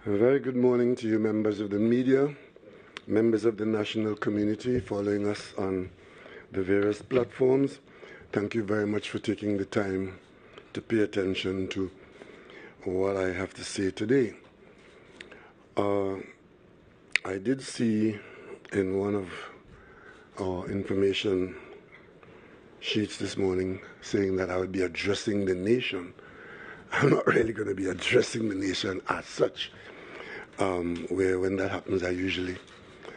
A very good morning to you, members of the media, members of the national community following us on the various platforms. Thank you very much for taking the time to pay attention to what I have to say today. I did see in one of our information sheets this morning saying that I would be addressing the nation. I'm not really going to be addressing the nation as such, where when that happens I usually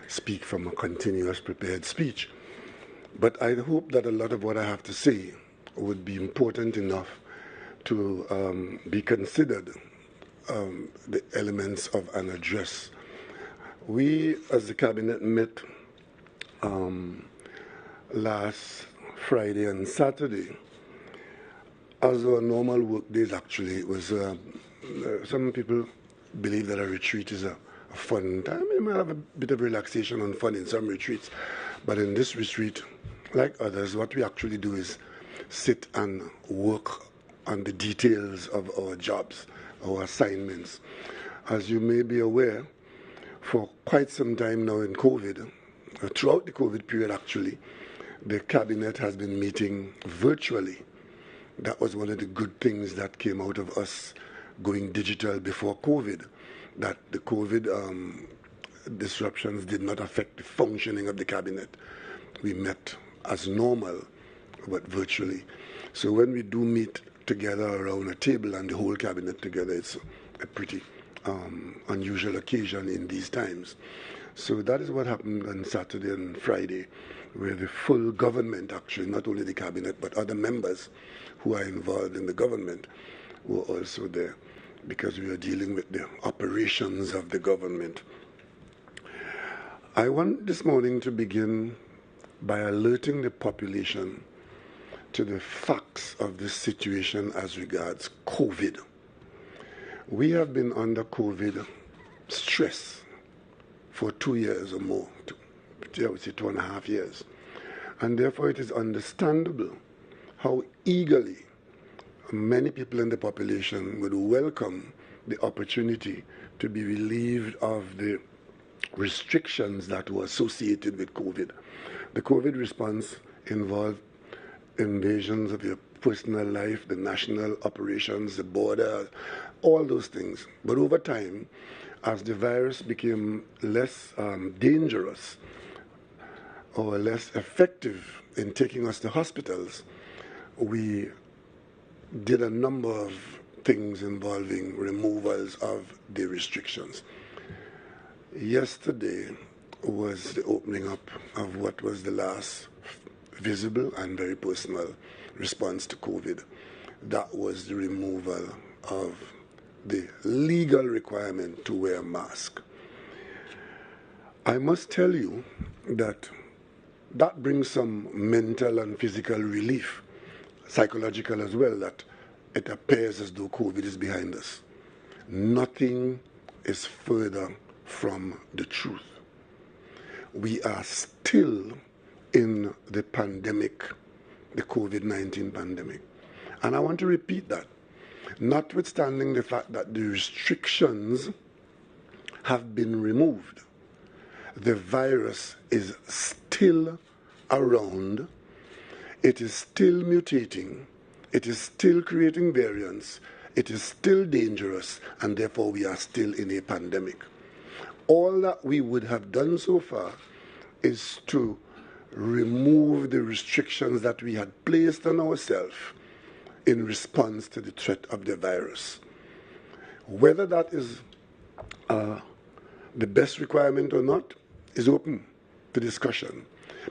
speak from a continuous prepared speech. But I hope that a lot of what I have to say would be important enough to be considered the elements of an address. We, as the Cabinet, met last Friday and Saturday. As our normal work days, actually, it was some people believe that a retreat is a fun time. You might have a bit of relaxation and fun in some retreats, but in this retreat, like others, what we actually do is sit and work on the details of our jobs, our assignments. As you may be aware, for quite some time now in COVID, throughout the COVID period actually, the Cabinet has been meeting virtually. That was one of the good things that came out of us going digital before COVID, that the COVID disruptions did not affect the functioning of the Cabinet. We met as normal, but virtually. So when we do meet together around a table and the whole Cabinet together, it's a pretty unusual occasion in these times. So that is what happened on Saturday and Friday, where the full government, actually, not only the Cabinet, but other members who are involved in the government were also there, because we are dealing with the operations of the government. I want this morning to begin by alerting the population to the facts of this situation as regards COVID. We have been under COVID stress for 2 years or more, I would say 2.5 years. And therefore it is understandable how eagerly many people in the population would welcome the opportunity to be relieved of the restrictions that were associated with COVID. The COVID response involved invasions of your personal life, the national operations, the border, all those things. But over time, as the virus became less dangerous or less effective in taking us to hospitals, we did a number of things involving removals of the restrictions. Yesterday was the opening up of what was the last visible and very personal response to COVID. That was the removal of the legal requirement to wear a mask. I must tell you that that brings some mental and physical relief, psychological as well, that it appears as though COVID is behind us. Nothing is further from the truth. We are still in the pandemic, the COVID-19 pandemic. And I want to repeat that. Notwithstanding the fact that the restrictions have been removed, the virus is still around, it is still mutating, it is still creating variants, it is still dangerous, and therefore we are still in a pandemic. All that we would have done so far is to remove the restrictions that we had placed on ourselves in response to the threat of the virus. Whether that is the best requirement or not is open to discussion.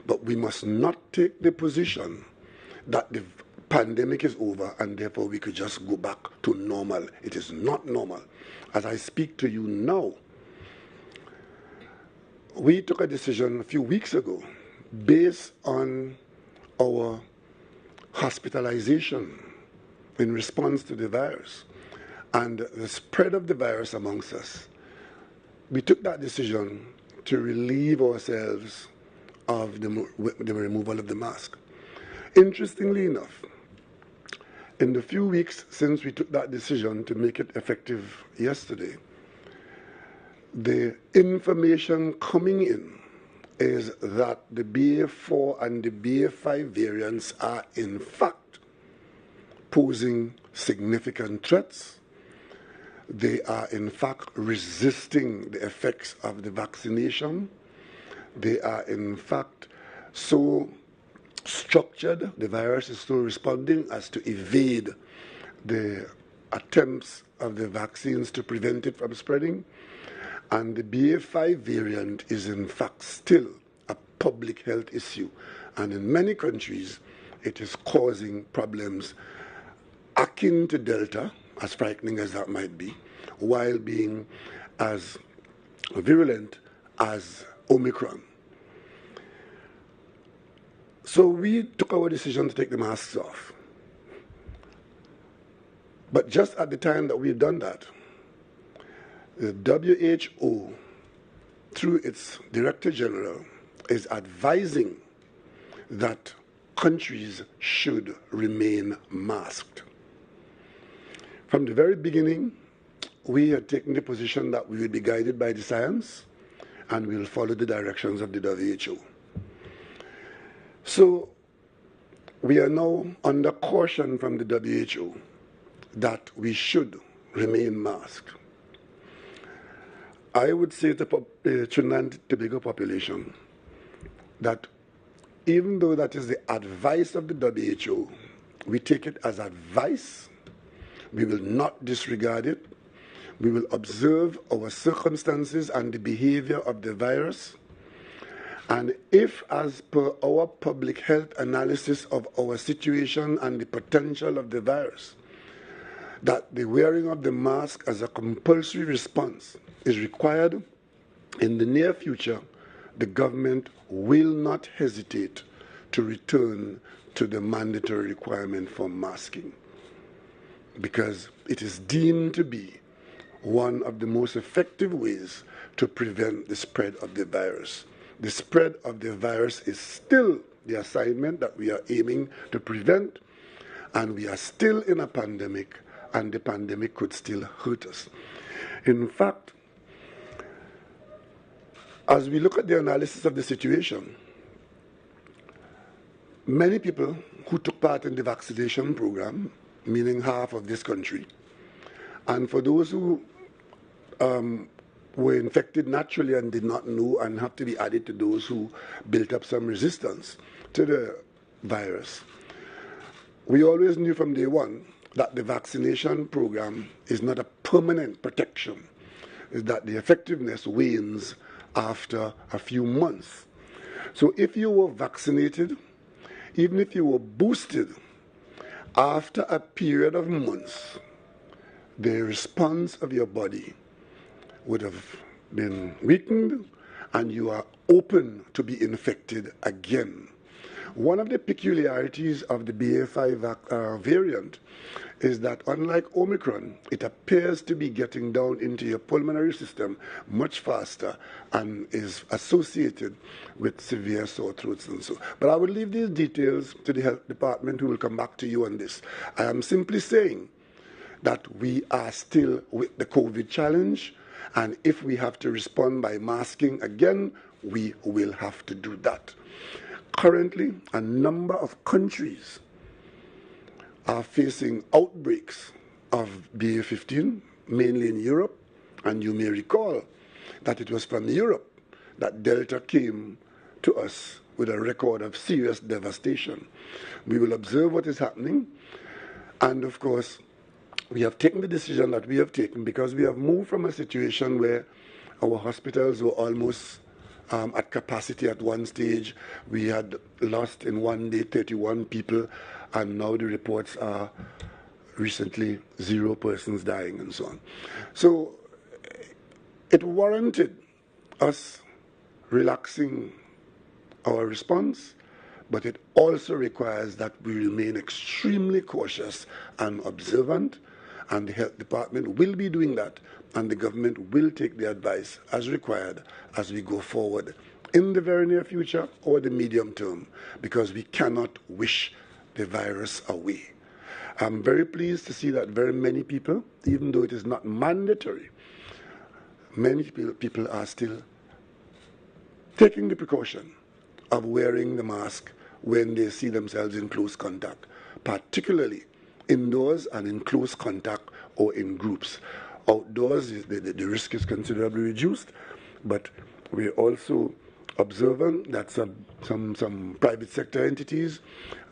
But we must not take the position that the pandemic is over and therefore we could just go back to normal. It is not normal. As I speak to you now, we took a decision a few weeks ago based on our hospitalization in response to the virus and the spread of the virus amongst us. We took that decision to relieve ourselves of the removal of the mask. Interestingly enough, in the few weeks since we took that decision to make it effective yesterday, the information coming in is that the BA4 and the BA5 variants are in fact posing significant threats. They are in fact resisting the effects of the vaccination. They are in fact so structured, the virus is still responding as to evade the attempts of the vaccines to prevent it from spreading. And the BA5 variant is in fact still a public health issue. And in many countries, it is causing problems akin to Delta, as frightening as that might be, while being as virulent as Omicron. So we took our decision to take the masks off. But just at the time that we've done that, the WHO, through its Director General, is advising that countries should remain masked. From the very beginning, we had taken the position that we would be guided by the science and we will follow the directions of the WHO. So we are now under caution from the WHO that we should remain masked. I would say to the Trinidad and Tobago population that even though that is the advice of the WHO, we take it as advice. We will not disregard it. We will observe our circumstances and the behavior of the virus. And if, as per our public health analysis of our situation and the potential of the virus, that the wearing of the mask as a compulsory response is required in the near future, the government will not hesitate to return to the mandatory requirement for masking, because it is deemed to be one of the most effective ways to prevent the spread of the virus. The spread of the virus is still the assignment that we are aiming to prevent, and we are still in a pandemic, and the pandemic could still hurt us. In fact, as we look at the analysis of the situation, many people who took part in the vaccination program, meaning half of this country, and for those who were infected naturally and did not know and have to be added to those who built up some resistance to the virus, we always knew from day one that the vaccination program is not a permanent protection, is that the effectiveness wanes after a few months. So if you were vaccinated, even if you were boosted, after a period of months, the response of your body would have been weakened and you are open to be infected again. One of the peculiarities of the BA5 variant is that unlike Omicron, it appears to be getting down into your pulmonary system much faster and is associated with severe sore throats and so. But I will leave these details to the health department, who will come back to you on this. I am simply saying that we are still with the COVID challenge, and if we have to respond by masking again, we will have to do that. Currently, a number of countries are facing outbreaks of BA15, mainly in Europe, and you may recall that it was from Europe that Delta came to us with a record of serious devastation. We will observe what is happening, and of course, we have taken the decision that we have taken because we have moved from a situation where our hospitals were almost at capacity at one stage. We had lost in one day 31 people, and now the reports are recently 0 persons dying and so on. So it warranted us relaxing our response, but it also requires that we remain extremely cautious and observant, and the health department will be doing that, and the government will take the advice as required as we go forward in the very near future or the medium term, because we cannot wish the virus away. I'm very pleased to see that very many people, even though it is not mandatory, many people are still taking the precaution of wearing the mask when they see themselves in close contact, particularly indoors and in close contact or in groups. Outdoors, the risk is considerably reduced, but we're also observing that some private sector entities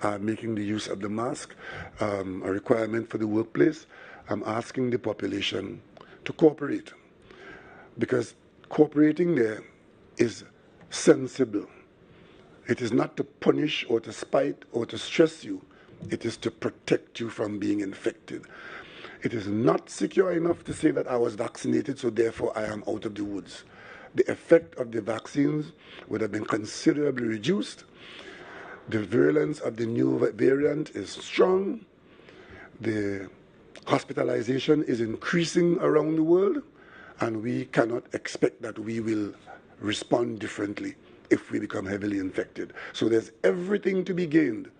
are making the use of the mask a requirement for the workplace. I'm asking the population to cooperate, because cooperating there is sensible. It is not to punish or to spite or to stress you. It is to protect you from being infected. It is not secure enough to say that I was vaccinated, so therefore I am out of the woods. The effect of the vaccines would have been considerably reduced. The virulence of the new variant is strong. The hospitalization is increasing around the world, and we cannot expect that we will respond differently if we become heavily infected. So there's everything to be gained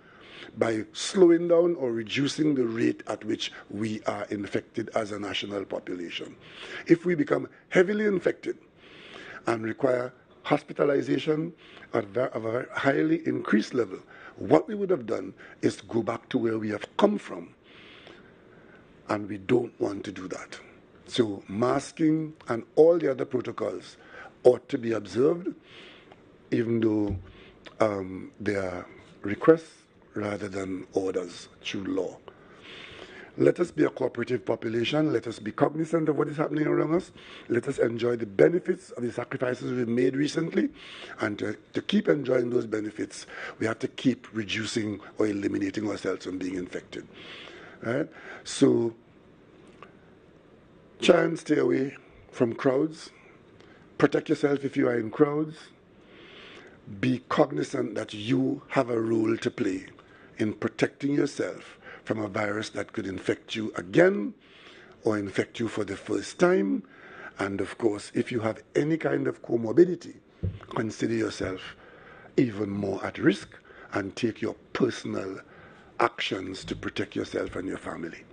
by slowing down or reducing the rate at which we are infected as a national population. If we become heavily infected and require hospitalization at a highly increased level, what we would have done is to go back to where we have come from. And we don't want to do that. So masking and all the other protocols ought to be observed, even though they are requests rather than orders through law. Let us be a cooperative population. Let us be cognizant of what is happening around us. Let us enjoy the benefits of the sacrifices we've made recently. And to keep enjoying those benefits, we have to keep reducing or eliminating ourselves from being infected. Right? So try and stay away from crowds. Protect yourself if you are in crowds. Be cognizant that you have a role to play in protecting yourself from a virus that could infect you again or infect you for the first time. And of course, if you have any kind of comorbidity, consider yourself even more at risk and take your personal actions to protect yourself and your family.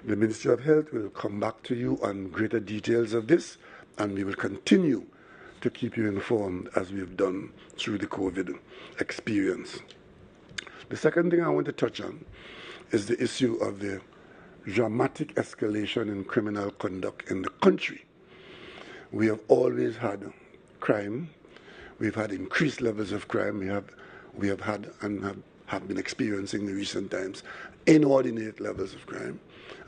The Ministry of Health will come back to you on greater details of this, and we will continue to keep you informed as we've done through the COVID experience. The second thing I want to touch on is the issue of the dramatic escalation in criminal conduct in the country. We have always had crime. We've had increased levels of crime. We have had and have been experiencing in recent times inordinate levels of crime.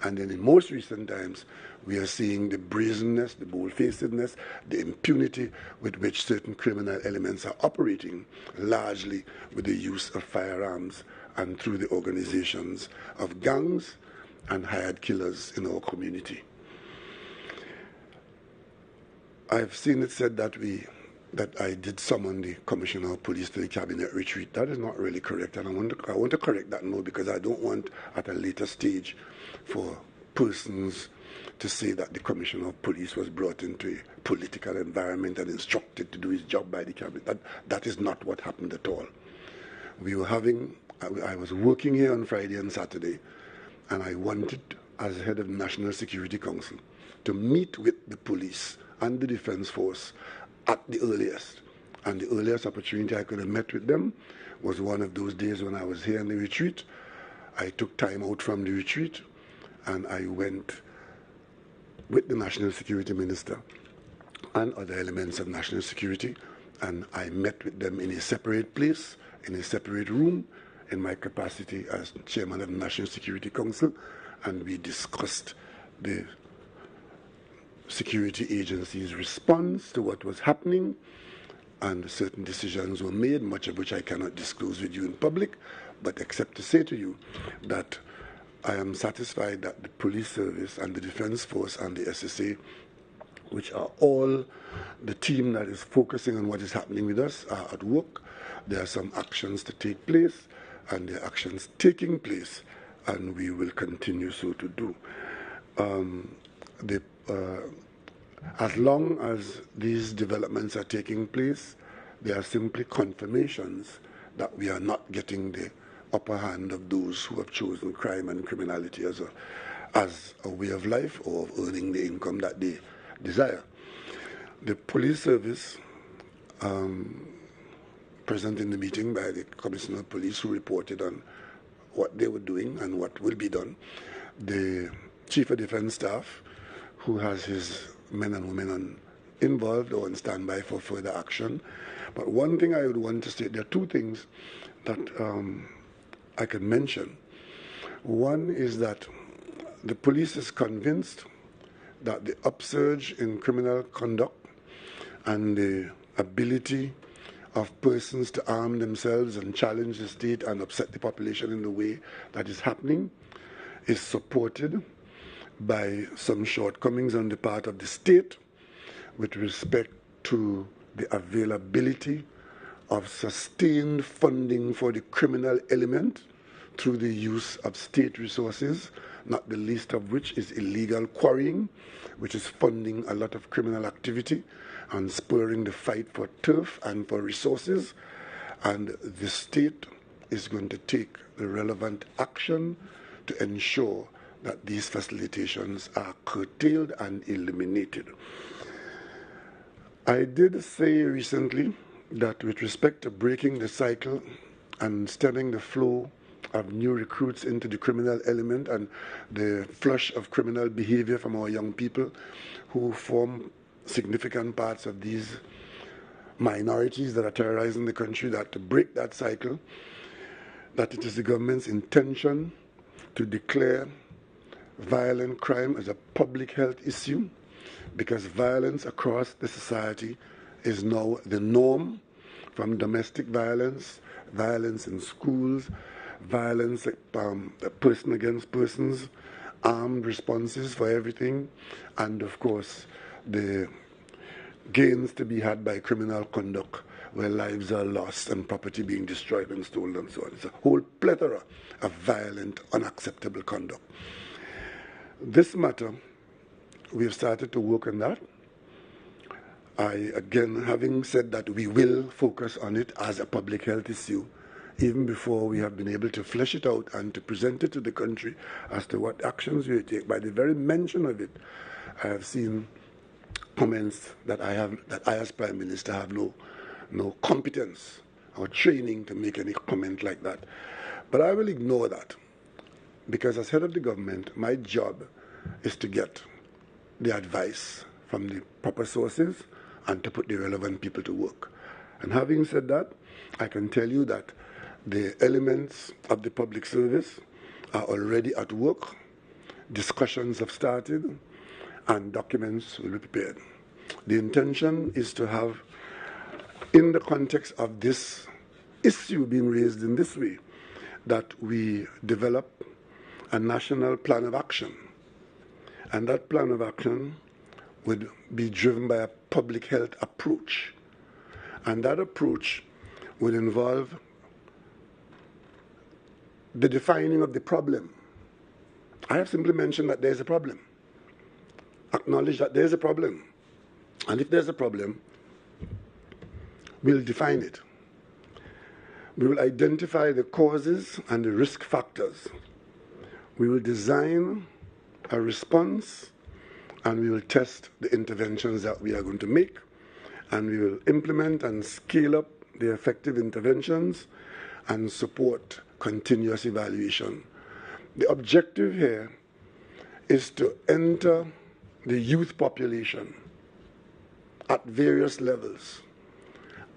And then in most recent times, we are seeing the brazenness, the bold-facedness, the impunity with which certain criminal elements are operating, largely with the use of firearms and through the organizations of gangs and hired killers in our community. I've seen it said that I did summon the Commissioner of Police to the Cabinet retreat. That is not really correct, and I want to correct that now, because I don't want at a later stage for persons to say that the Commissioner of Police was brought into a political environment and instructed to do his job by the Cabinet. That is not what happened at all. I was working here on Friday and Saturday, and I wanted, as head of the National Security Council, to meet with the police and the Defense Force at the earliest. And the earliest opportunity I could have met with them was one of those days when I was here in the retreat. I took time out from the retreat, and I went with the National Security Minister and other elements of national security, and I met with them in a separate place, in a separate room, in my capacity as chairman of the National Security Council, and we discussed the security agency's response to what was happening, and certain decisions were made, much of which I cannot disclose with you in public, but except to say to you that I am satisfied that the police service and the Defense Force and the SSA, which are all the team that is focusing on what is happening with us, are at work. There are some actions to take place, and there are actions taking place, and we will continue so to do. As long as these developments are taking place, they are simply confirmations that we are not getting the upper hand of those who have chosen crime and criminality as a way of life or of earning the income that they desire. The police service, present in the meeting by the Commissioner of Police, who reported on what they were doing and what will be done. The Chief of Defence Staff, who has his men and women involved or on standby for further action. But one thing I would want to state, there are two things that I can mention. One is that the police is convinced that the upsurge in criminal conduct and the ability of persons to arm themselves and challenge the state and upset the population in the way that is happening is supported by some shortcomings on the part of the state with respect to the availability of sustained funding for the criminal element through the use of state resources, not the least of which is illegal quarrying, which is funding a lot of criminal activity and spurring the fight for turf and for resources. And the state is going to take the relevant action to ensure that these facilitations are curtailed and eliminated. I did say recently that with respect to breaking the cycle and stemming the flow of new recruits into the criminal element and the flush of criminal behavior from our young people who form significant parts of these minorities that are terrorizing the country, that to break that cycle, that it is the government's intention to declare violent crime as a public health issue, because violence across the society is now the norm, from domestic violence, violence in schools, violence person against persons, armed responses for everything, and of course the gains to be had by criminal conduct where lives are lost and property being destroyed and stolen and so on. It's a whole plethora of violent, unacceptable conduct. This matter, we have started to work on that. Again, having said that, we will focus on it as a public health issue, even before we have been able to flesh it out and to present it to the country as to what actions we take. By the very mention of it, I have seen comments that I as Prime Minister have no competence or training to make any comment like that. But I will ignore that, because as head of the government, my job is to get the advice from the proper sources and to put the relevant people to work. And having said that, I can tell you that the elements of the public service are already at work. Discussions have started and documents will be prepared. The intention is to have, in the context of this issue being raised in this way, that we develop a national plan of action. And that plan of action would be driven by a public health approach. And that approach would involve the defining of the problem. I have simply mentioned that there's a problem. Acknowledge that there's a problem. And if there's a problem, we'll define it. We will identify the causes and the risk factors. We will design a response, and we will test the interventions that we are going to make, and we will implement and scale up the effective interventions and support continuous evaluation. The objective here is to enter the youth population at various levels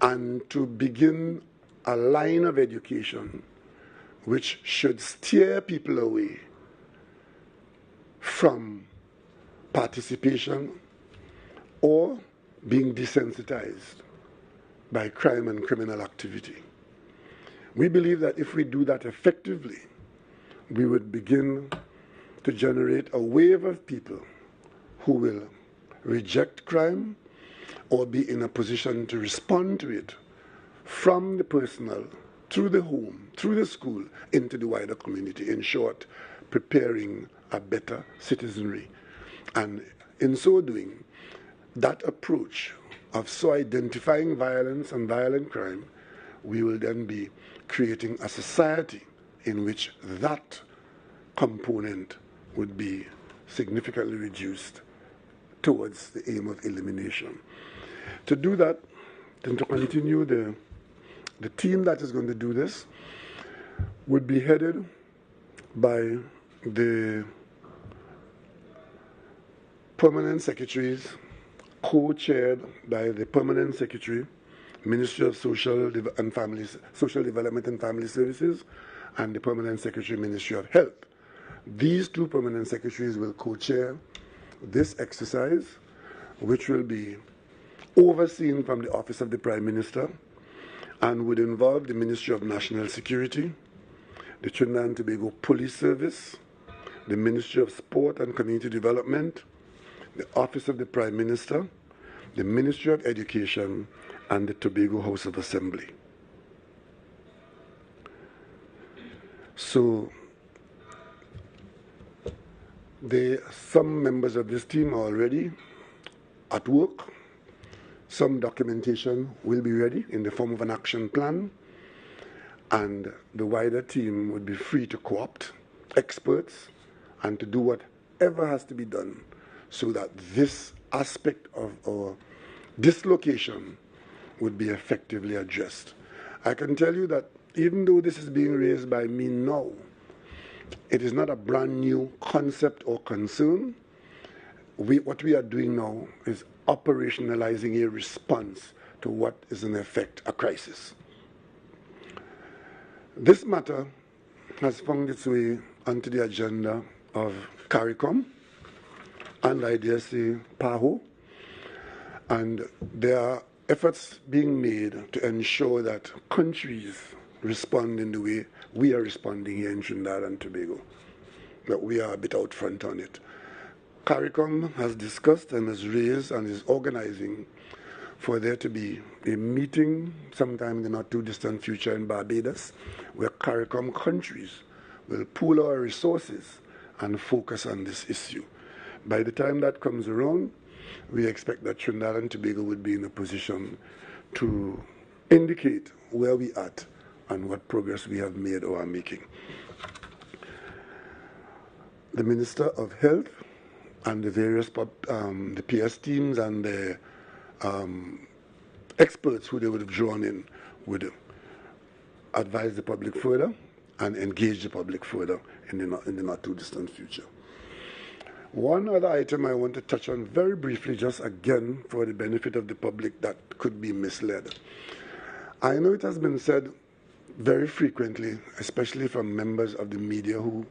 and to begin a line of education which should steer people away from participation or being desensitized by crime and criminal activity. We believe that if we do that effectively, we would begin to generate a wave of people who will reject crime or be in a position to respond to it from the personal, through the home, through the school, into the wider community. In short, preparing a better citizenry. And in so doing, that approach of so identifying violence and violent crime, we will then be creating a society in which that component would be significantly reduced towards the aim of elimination. To do that, and to continue, the team that is going to do this would be headed by the permanent secretaries, co-chaired by the permanent secretary, Ministry of Social Development and Family Services, and the permanent secretary, Ministry of Health. These two permanent secretaries will co-chair this exercise, which will be overseen from the Office of the Prime Minister and would involve the Ministry of National Security, the Trinidad and Tobago Police Service, the Ministry of Sport and Community Development, the Office of the Prime Minister, the Ministry of Education, and the Tobago House of Assembly. So, some members of this team are already at work. Some documentation will be ready in the form of an action plan, and the wider team would be free to co-opt experts and to do whatever has to be done so that this aspect of our dislocation would be effectively addressed. I can tell you that even though this is being raised by me now, it is not a brand new concept or concern. What we are doing now is operationalizing a response to what is in effect a crisis. This matter has found its way onto the agenda of CARICOM and I dare say PAHO, and there are efforts being made to ensure that countries respond in the way we are responding here in Trinidad and Tobago, that we are a bit out front on it. CARICOM has discussed and has raised and is organizing for there to be a meeting sometime in the not too distant future in Barbados where CARICOM countries will pool our resources and focus on this issue. By the time that comes around, we expect that Trinidad and Tobago would be in a position to indicate where we are at and what progress we have made or are making. The Minister of Health and the various the PS teams and the experts who they would have drawn in would advise the public further and engage the public further in the not too distant future. One other item I want to touch on very briefly, just again for the benefit of the public that could be misled. I know it has been said very frequently, especially from members of the media who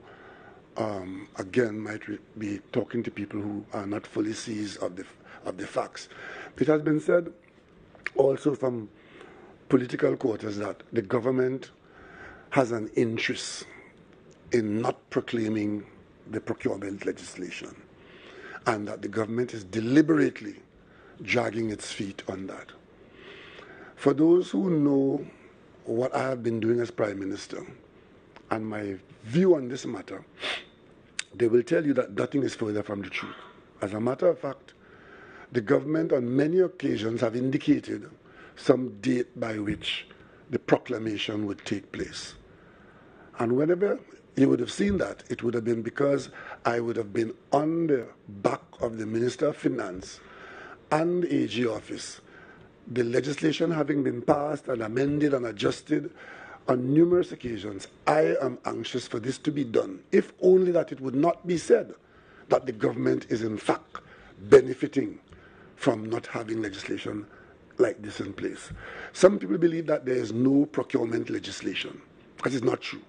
again might be talking to people who are not fully seized of the facts. It has been said also from political quarters that the government has an interest in not proclaiming the procurement legislation, and that the government is deliberately dragging its feet on that. For those who know what I have been doing as Prime Minister and my view on this matter, they will tell you that nothing is further from the truth. As a matter of fact, the government on many occasions have indicated some date by which the proclamation would take place. And whenever you would have seen that, it would have been because I would have been on the back of the Minister of Finance and the AG office, the legislation having been passed and amended and adjusted on numerous occasions. I am anxious for this to be done, if only that it would not be said that the government is in fact benefiting from not having legislation like this in place. Some people believe that there is no procurement legislation. That is not true.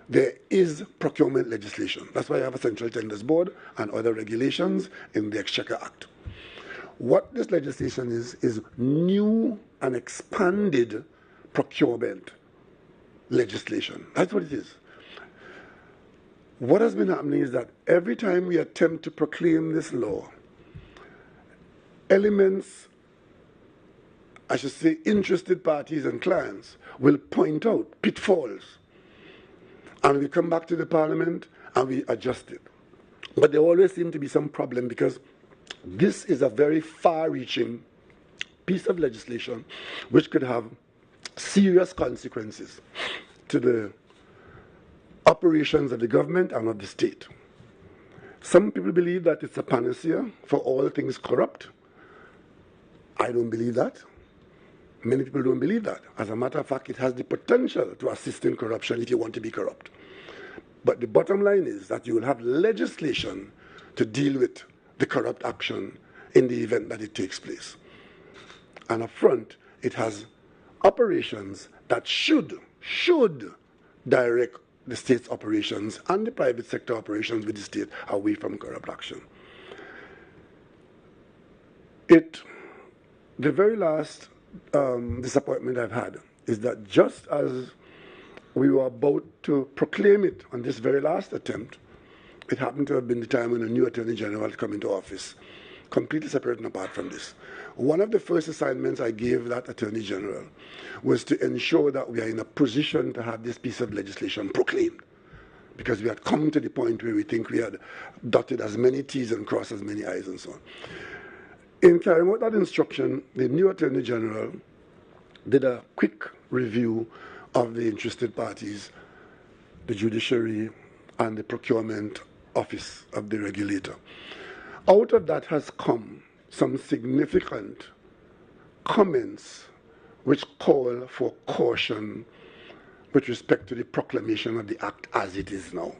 There is procurement legislation. That's why I have a Central Tenders Board and other regulations in the Exchequer Act. What this legislation is new and expanded procurement legislation. That's what it is. What has been happening is that every time we attempt to proclaim this law, elements, I should say interested parties and clients, will point out pitfalls. And we come back to the Parliament and we adjust it. But there always seems to be some problem because this is a very far-reaching piece of legislation which could have serious consequences to the operations of the government and of the state. Some people believe that it's a panacea for all things corrupt. I don't believe that. Many people don't believe that. As a matter of fact, it has the potential to assist in corruption if you want to be corrupt. But the bottom line is that you will have legislation to deal with the corrupt action in the event that it takes place. And up front, it has operations that should direct the state's operations and the private sector operations with the state away from corrupt action. The very last disappointment I've had is that just as we were about to proclaim it on this very last attempt, it happened to have been the time when a new Attorney General had come into office, completely separate and apart from this. One of the first assignments I gave that Attorney General was to ensure that we are in a position to have this piece of legislation proclaimed, because we had come to the point where we think we had dotted as many T's and crossed as many I's and so on. In carrying out that instruction, the new Attorney General did a quick review of the interested parties, the judiciary and the procurement office of the regulator. Out of that has come some significant comments which call for caution with respect to the proclamation of the Act as it is now.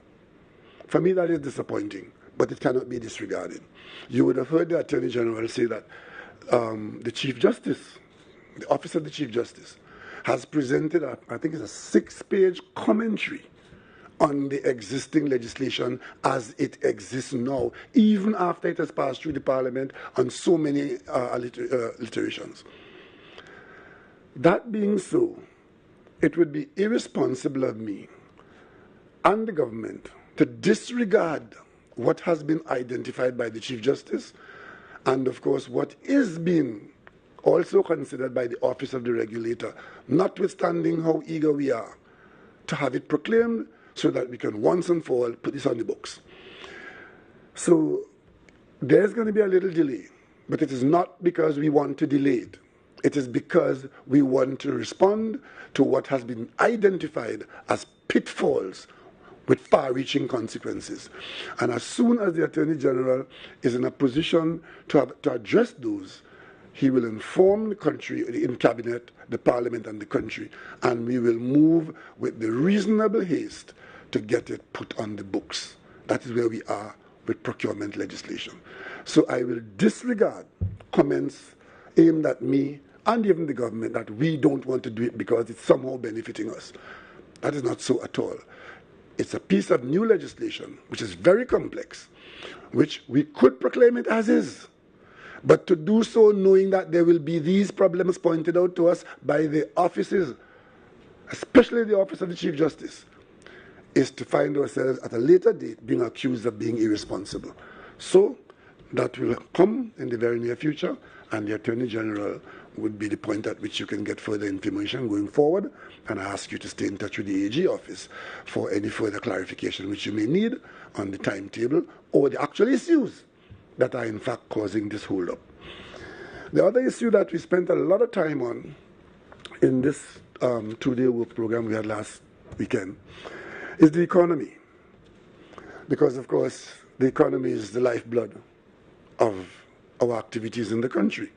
For me, that is disappointing, but it cannot be disregarded. You would have heard the Attorney General say that the Chief Justice, the Office of the Chief Justice, has presented, I think it's a 6-page commentary on the existing legislation as it exists now, even after it has passed through the Parliament on so many iterations. That being so, it would be irresponsible of me and the government to disregard what has been identified by the Chief Justice and, of course, what is being also considered by the Office of the Regulator, notwithstanding how eager we are to have it proclaimed so that we can once and for all put this on the books. So there's going to be a little delay, but it is not because we want to delay it. It is because we want to respond to what has been identified as pitfalls with far-reaching consequences. And as soon as the Attorney General is in a position to address those, he will inform the country, in Cabinet, the Parliament and the country, and we will move with the reasonable haste to get it put on the books. That is where we are with procurement legislation. So I will disregard comments aimed at me and even the government that we don't want to do it because it's somehow benefiting us. That is not so at all. It's a piece of new legislation, which is very complex, which we could proclaim it as is. But to do so knowing that there will be these problems pointed out to us by the offices, especially the Office of the Chief Justice, is to find ourselves at a later date being accused of being irresponsible. So that will come in the very near future, and the Attorney General would be the point at which you can get further information going forward, and I ask you to stay in touch with the AG office for any further clarification which you may need on the timetable or the actual issues that are in fact causing this hold-up. The other issue that we spent a lot of time on in this 2-day work program we had last weekend is the economy. Because, of course, the economy is the lifeblood of our activities in the country.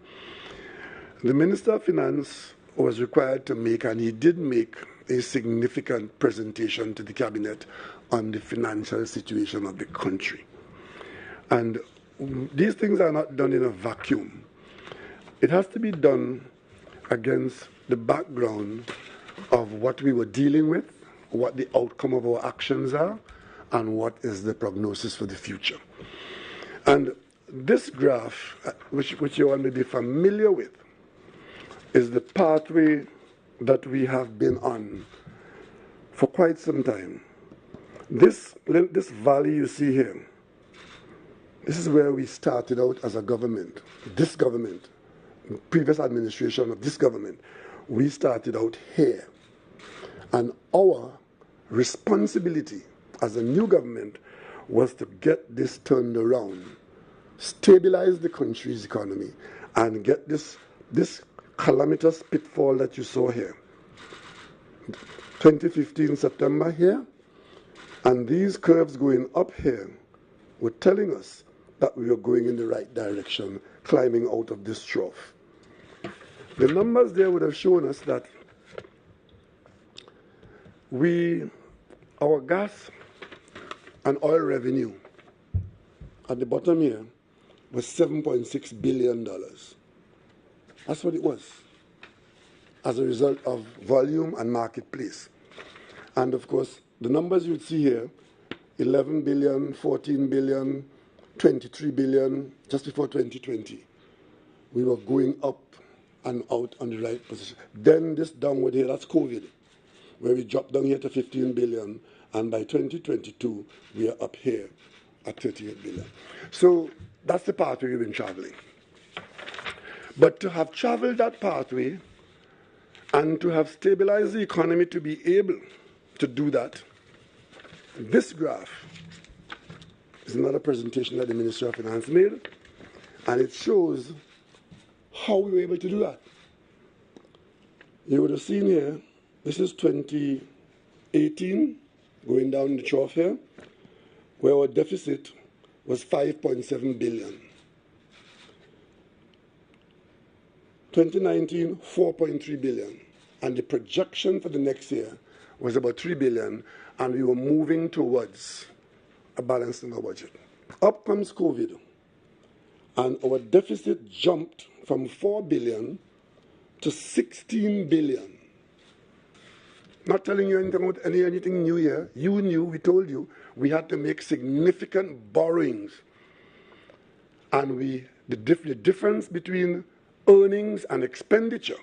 The Minister of Finance was required to make, and he did make, a significant presentation to the Cabinet on the financial situation of the country. And these things are not done in a vacuum. It has to be done against the background of what we were dealing with, what the outcome of our actions are, and what is the prognosis for the future. And this graph, which you all may be familiar with, is the pathway that we have been on for quite some time. This valley you see here, this is where we started out as a government. This government, previous administration of this government, we started out here. And our responsibility as a new government was to get this turned around, stabilize the country's economy, and get this calamitous pitfall that you saw here. 2015 September here, and these curves going up here were telling us that we were going in the right direction, climbing out of this trough. The numbers there would have shown us that our gas and oil revenue at the bottom here was $7.6 billion. That's what it was, as a result of volume and marketplace. And of course, the numbers you'd see here, 11 billion, 14 billion, 23 billion, just before 2020. We were going up and out on the right position. Then this downward here, that's COVID, where we dropped down here to 15 billion, and by 2022, we are up here at 38 billion. So that's the pathway we've been traveling. But to have traveled that pathway and to have stabilized the economy to be able to do that, this graph is another presentation that the Minister of Finance made, and it shows how we were able to do that. You would have seen here, this is 2018, going down the trough here, where our deficit was 5.7 billion. 2019, 4.3 billion. And the projection for the next year was about 3 billion, and we were moving towards a balance in our budget. Up comes COVID, and our deficit jumped from 4 billion to 16 billion. Not telling you anything about anything new here. You knew, we told you, we had to make significant borrowings. And the difference between earnings and expenditure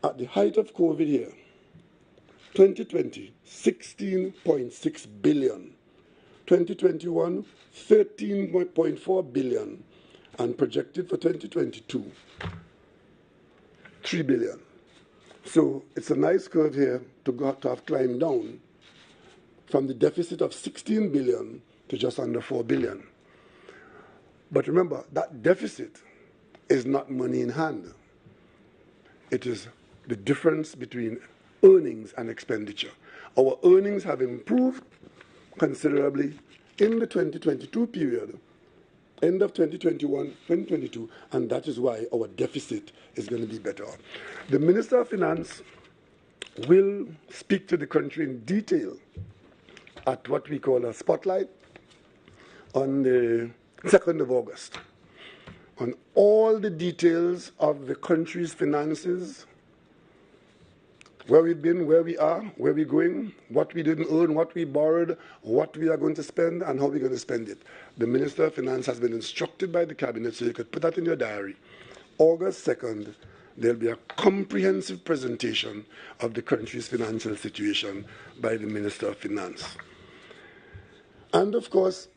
at the height of COVID here, 2020, 16.6 billion. 2021, 13.4 billion. And projected for 2022, 3 billion. So it's a nice curve here to have climbed down from the deficit of 16 billion to just under 4 billion. But remember, that deficit is not money in hand. It is the difference between earnings and expenditure. Our earnings have improved considerably in the 2022 period, end of 2021, 2022, and that is why our deficit is going to be better. The Minister of Finance will speak to the country in detail at what we call a spotlight on the 2nd of August on all the details of the country's finances, where we've been, where we are, where we're going, what we didn't earn, what we borrowed, what we are going to spend, and how we're going to spend it. The Minister of Finance has been instructed by the Cabinet, so you could put that in your diary. August 2nd, there'll be a comprehensive presentation of the country's financial situation by the Minister of Finance. And of course,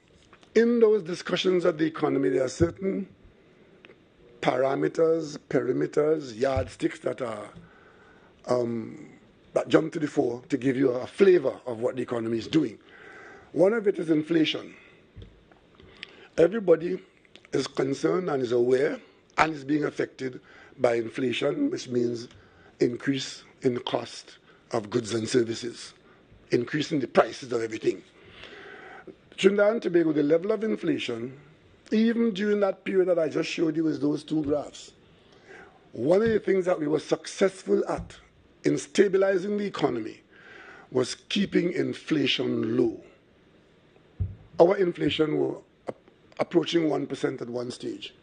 in those discussions of the economy, there are certain parameters, perimeters, yardsticks that jump to the fore to give you a flavor of what the economy is doing. One of it is inflation. Everybody is concerned and is aware and is being affected by inflation, which means increase in the cost of goods and services, increasing the prices of everything. Trinidad and Tobago, the level of inflation, even during that period that I just showed you with those two graphs, one of the things that we were successful at in stabilizing the economy was keeping inflation low. Our inflation was approaching 1% at one stage.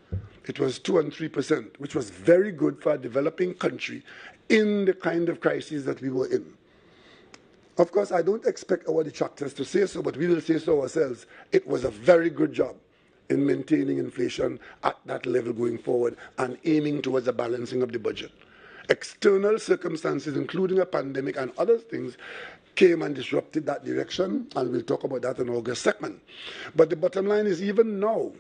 It was 2 and 3%, which was very good for a developing country in the kind of crisis that we were in. Of course, I don't expect our detractors to say so, but we will say so ourselves. It was a very good job in maintaining inflation at that level going forward and aiming towards a balancing of the budget. External circumstances, including a pandemic and other things, came and disrupted that direction, and we'll talk about that on August 2nd. But the bottom line is, even now,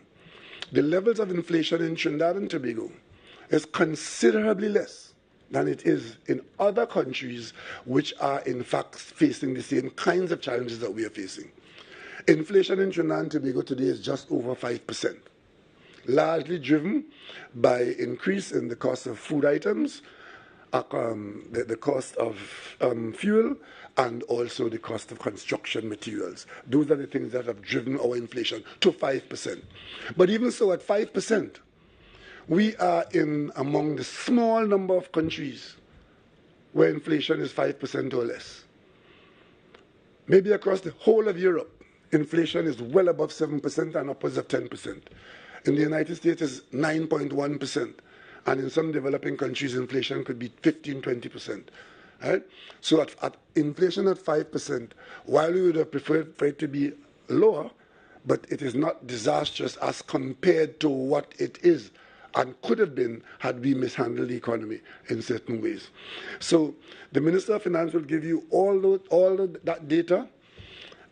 the levels of inflation in Trinidad and Tobago is considerably less than it is in other countries which are in fact facing the same kinds of challenges that we are facing. Inflation in Trinidad and Tobago today is just over 5%, largely driven by increase in the cost of food items, the cost of fuel, and also the cost of construction materials. Those are the things that have driven our inflation to 5%. But even so, at 5%, We are in among the small number of countries where inflation is 5% or less. Maybe across the whole of Europe, inflation is well above 7% and upwards of 10%. In the United States, it's 9.1%. And in some developing countries, inflation could be 15-20%. Right? So at inflation at 5%, while we would have preferred for it to be lower, but it is not disastrous as compared to what it is and could have been had we mishandled the economy in certain ways. So the Minister of Finance will give you all that data,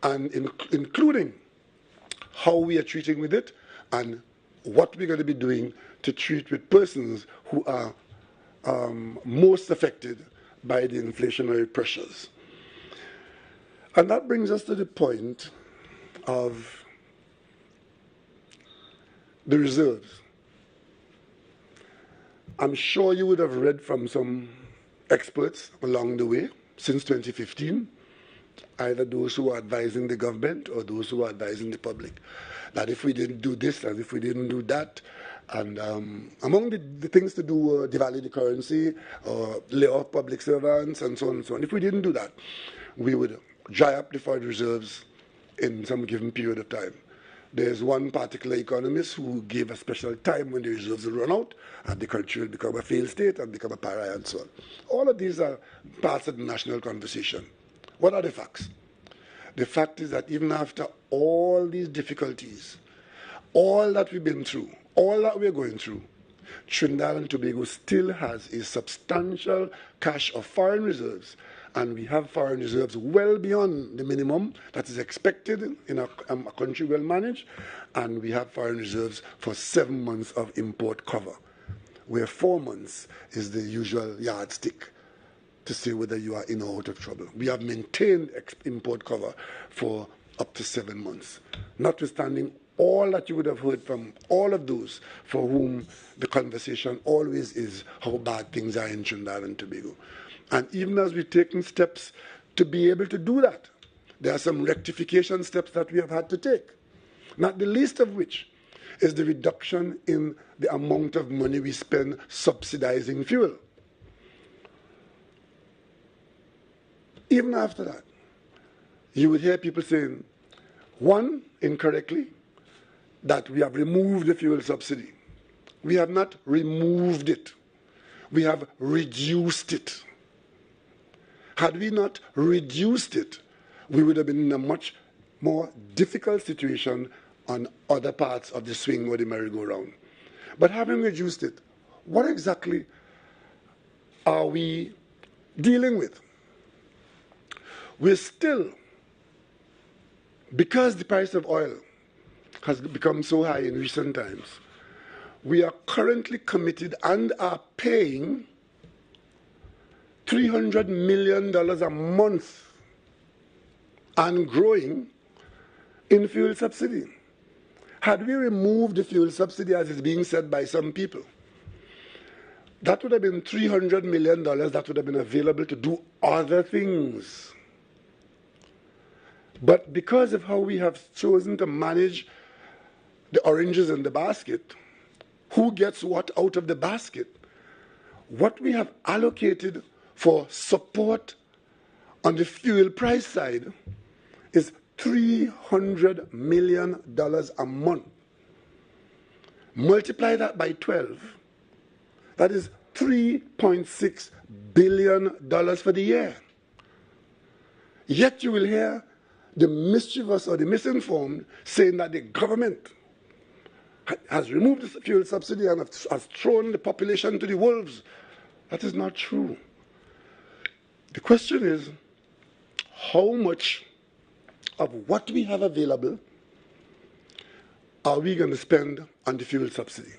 and including how we are treating with it and what we're going to be doing to treat with persons who are most affected by the inflationary pressures. And that brings us to the point of the reserves. I'm sure you would have read from some experts along the way since 2015, either those who are advising the government or those who are advising the public, that if we didn't do this and if we didn't do that, and among the things to do, devalue the currency, or lay off public servants, and so on and so on. If we didn't do that, we would dry up the foreign reserves in some given period of time. There's one particular economist who gave a special time when the reserves will run out and the country will become a failed state and become a pariah and so on. All of these are parts of the national conversation. What are the facts? The fact is that even after all these difficulties, all that we've been through, all that we're going through, Trinidad and Tobago still has a substantial cache of foreign reserves, and we have foreign reserves well beyond the minimum that is expected in a country well managed, and we have foreign reserves for 7 months of import cover, where 4 months is the usual yardstick to say whether you are in or out of trouble. We have maintained import cover for up to 7 months, notwithstanding all that you would have heard from all of those for whom the conversation always is how bad things are in Trinidad and Tobago. And even as we've taken steps to be able to do that, there are some rectification steps that we have had to take, not the least of which is the reduction in the amount of money we spend subsidizing fuel. Even after that, you would hear people saying, one, incorrectly, that we have removed the fuel subsidy. We have not removed it. We have reduced it. Had we not reduced it, we would have been in a much more difficult situation on other parts of the swing or the merry-go-round. But having reduced it, what exactly are we dealing with? We're still, because the price of oil has become so high in recent times, we are currently committed and are paying $300 million a month and growing in fuel subsidy. Had we removed the fuel subsidy, as is being said by some people, that would have been $300 million that would have been available to do other things. But because of how we have chosen to manage the oranges in the basket, who gets what out of the basket, what we have allocated for support on the fuel price side is $300 million a month. Multiply that by 12. That is $3.6 billion for the year. Yet you will hear the mischievous or the misinformed saying that the government has removed the fuel subsidy and has thrown the population to the wolves. That is not true. The question is, how much of what we have available are we going to spend on the fuel subsidy?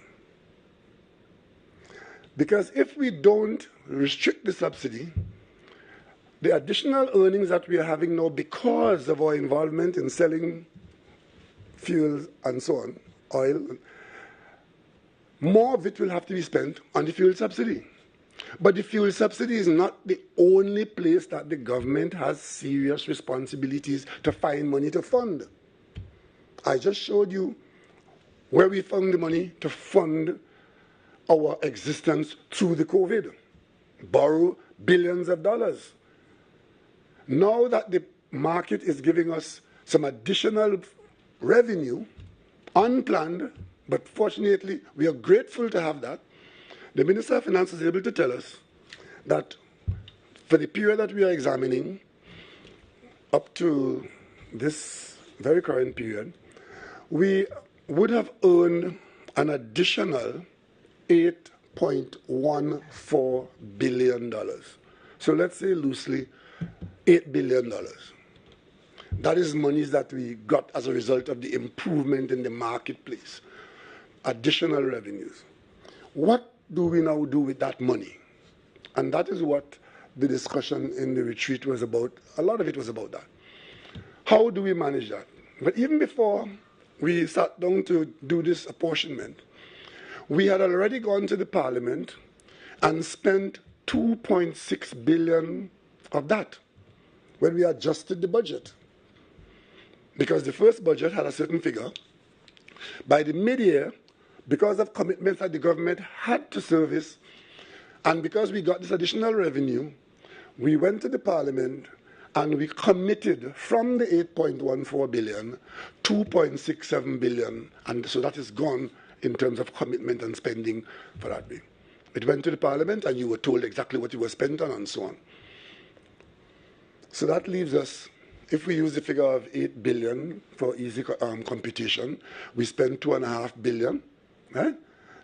Because if we don't restrict the subsidy, the additional earnings that we are having now because of our involvement in selling fuels and so on, oil, more of it will have to be spent on the fuel subsidy. But the fuel subsidy is not the only place that the government has serious responsibilities to find money to fund. I just showed you where we found the money to fund our existence through the COVID, borrow billions of dollars. Now that the market is giving us some additional revenue, unplanned, but fortunately we are grateful to have that, the Minister of Finance is able to tell us that for the period that we are examining, up to this very current period, we would have earned an additional $8.14 billion. So let's say loosely $8 billion. That is monies that we got as a result of the improvement in the marketplace, additional revenues. What do we now do with that money? And that is what the discussion in the retreat was about. A lot of it was about that. How do we manage that? But even before we sat down to do this apportionment, we had already gone to the Parliament and spent $2.6 billion of that when we adjusted the budget. Because the first budget had a certain figure. By the mid-year, because of commitments that the government had to service, and because we got this additional revenue, we went to the Parliament and we committed from the 8.14 billion, 2.67 billion, and so that is gone in terms of commitment and spending for that way. It went to the Parliament and you were told exactly what you were spent on and so on. So that leaves us, if we use the figure of 8 billion for easy computation, we spend 2.5 billion, right?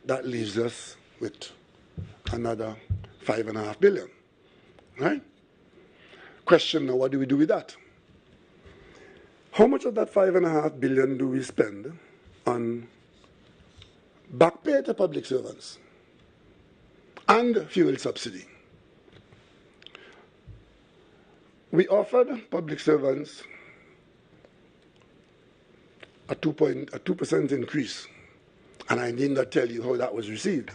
That leaves us with another 5.5 billion, right? Question now, what do we do with that? How much of that 5.5 billion do we spend on back pay to public servants and fuel subsidy? We offered public servants a 2% increase, and I need not tell you how that was received.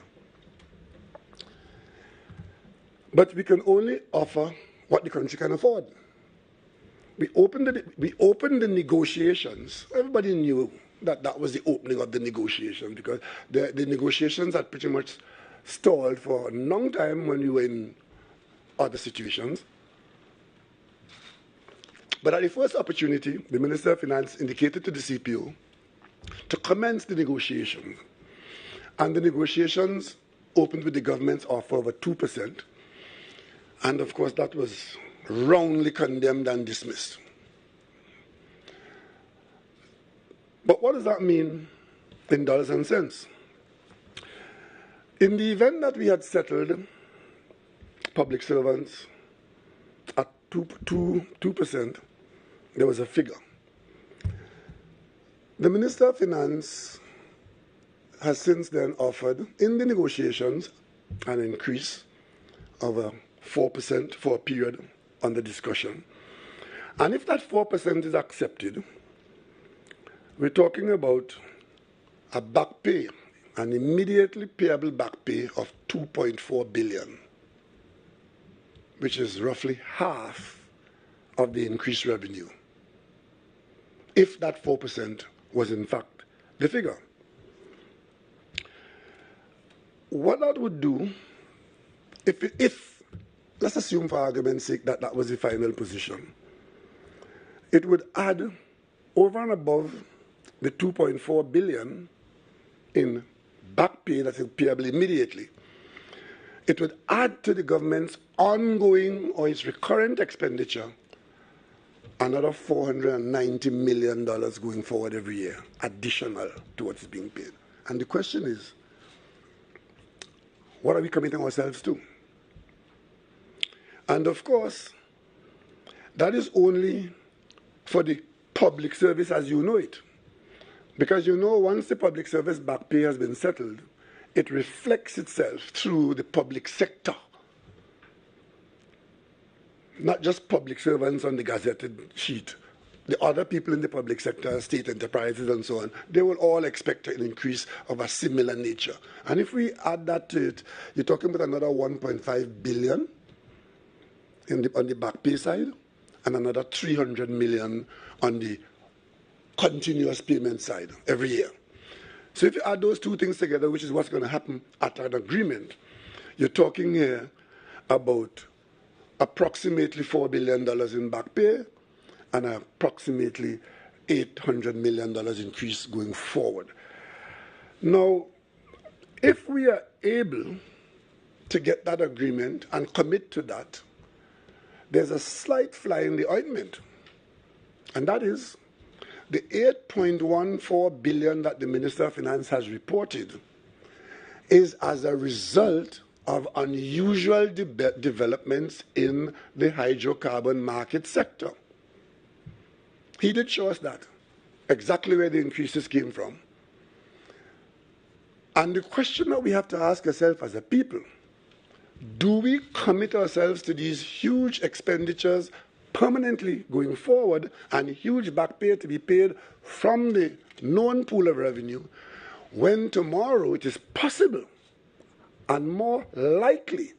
But we can only offer what the country can afford. We opened the negotiations. Everybody knew that that was the opening of the negotiation, because the negotiations had pretty much stalled for a long time when we were in other situations. But at the first opportunity, the Minister of Finance indicated to the CPO to commence the negotiations. And the negotiations opened with the government's offer of a 2%. And of course, that was roundly condemned and dismissed. But what does that mean in dollars and cents? In the event that we had settled public servants at 2%, there was a figure. The Minister of Finance has since then offered, in the negotiations, an increase of 4% for a period under discussion. And if that 4% is accepted, we're talking about a back pay, an immediately payable back pay of $2.4 billion, which is roughly half of the increased revenue, if that 4% was in fact the figure. What that would do, if let's assume for argument's sake that that was the final position, it would add over and above the $2.4 billion in back pay that is payable immediately. It would add to the government's ongoing or its recurrent expenditure another $490 million going forward every year, additional to what is being paid. And the question is, what are we committing ourselves to? And of course, that is only for the public service as you know it. Because you know, once the public service back pay has been settled, it reflects itself through the public sector. Not just public servants on the gazetted sheet. The other people in the public sector, state enterprises and so on, they will all expect an increase of a similar nature. And if we add that to it, you're talking about another $1.5 billion on the back pay side, and another $300 million on the continuous payment side every year. So if you add those two things together, which is what's going to happen at an agreement, you're talking here about approximately $4 billion in back pay and approximately $800 million increase going forward. Now, if we are able to get that agreement and commit to that, there's a slight fly in the ointment, and that is the $8.14 billion that the Minister of Finance has reported is as a result of unusual developments in the hydrocarbon market sector. He did show us that, exactly where the increases came from. And the question that we have to ask ourselves as a people, do we commit ourselves to these huge expenditures permanently going forward and huge back pay to be paid from the known pool of revenue when tomorrow it is possible and more likely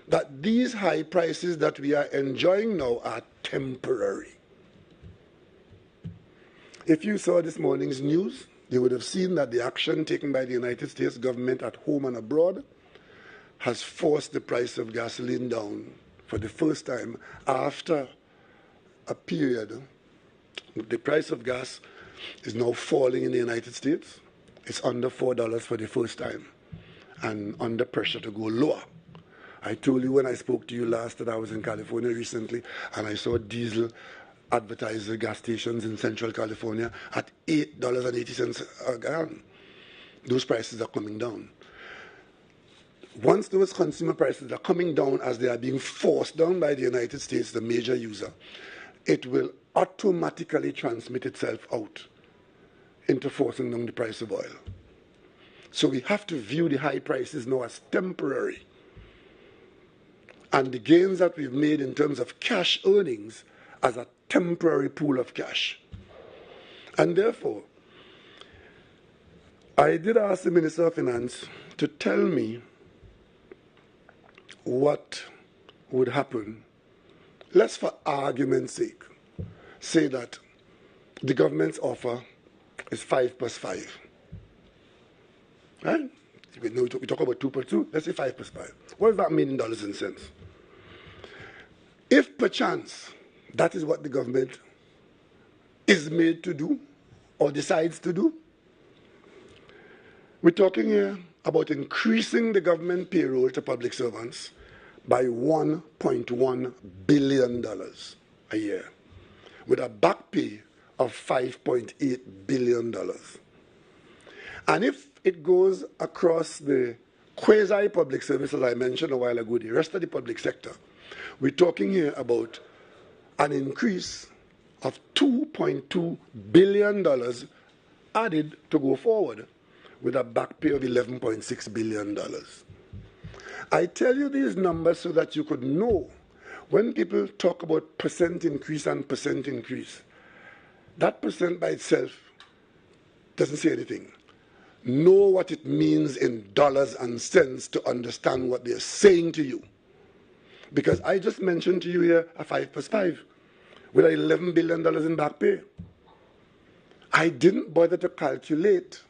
that these high prices that we are enjoying now are temporary? If you saw this morning's news, you would have seen that the action taken by the United States government at home and abroad has forced the price of gasoline down for the first time after a period. The price of gas is now falling in the United States. It's under $4 for the first time and under pressure to go lower. I told you when I spoke to you last that I was in California recently and I saw diesel advertised at gas stations in Central California at $8.80 a gallon. Those prices are coming down. Once those consumer prices are coming down as they are being forced down by the United States, the major user, it will automatically transmit itself out into forcing down the price of oil. So we have to view the high prices now as temporary. And the gains that we've made in terms of cash earnings as a temporary pool of cash. And therefore, I did ask the Minister of Finance to tell me what would happen. Let's, for argument's sake, say that the government's offer is 5 plus 5. Right? We talk about 2 plus 2, let's say 5 plus 5. What does that mean in dollars and cents? If perchance that is what the government is made to do or decides to do, we're talking here about increasing the government payroll to public servants by $1.1 billion a year, with a back pay of $5.8 billion. And if it goes across the quasi-public service, as I mentioned a while ago, the rest of the public sector, we're talking here about an increase of $2.2 billion added to go forward, with a back pay of $11.6 billion. I tell you these numbers so that you could know when people talk about percent increase and percent increase, that percent by itself doesn't say anything. Know what it means in dollars and cents to understand what they're saying to you. Because I just mentioned to you here a 5 plus 5 with $11 billion in back pay. I didn't bother to calculate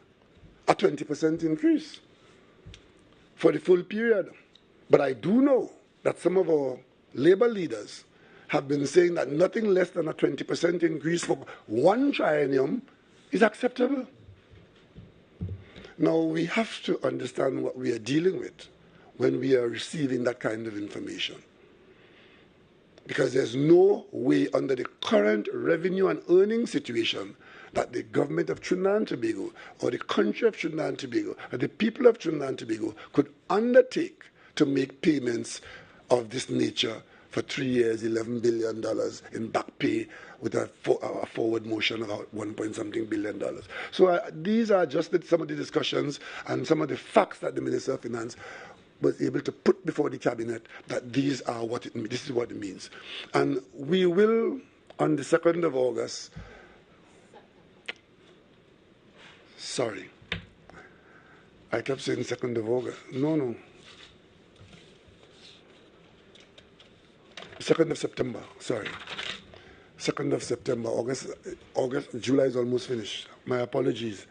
a 20% increase for the full period. But I do know that some of our labor leaders have been saying that nothing less than a 20% increase for one triennium is acceptable. Now, we have to understand what we are dealing with when we are receiving that kind of information. Because there's no way under the current revenue and earnings situation that the government of Trinidad and Tobago or the country of Trinidad and Tobago or the people of Trinidad and Tobago could undertake to make payments of this nature for 3 years, $11 billion in back pay with a forward motion of about $1.something billion. So these are just some of the discussions and some of the facts that the Minister of Finance was able to put before the cabinet, that this is what it means. And we will, on the 2nd of August, sorry, I kept saying 2nd of August. No. 2nd of September, sorry. 2nd of September, August, July is almost finished. My apologies.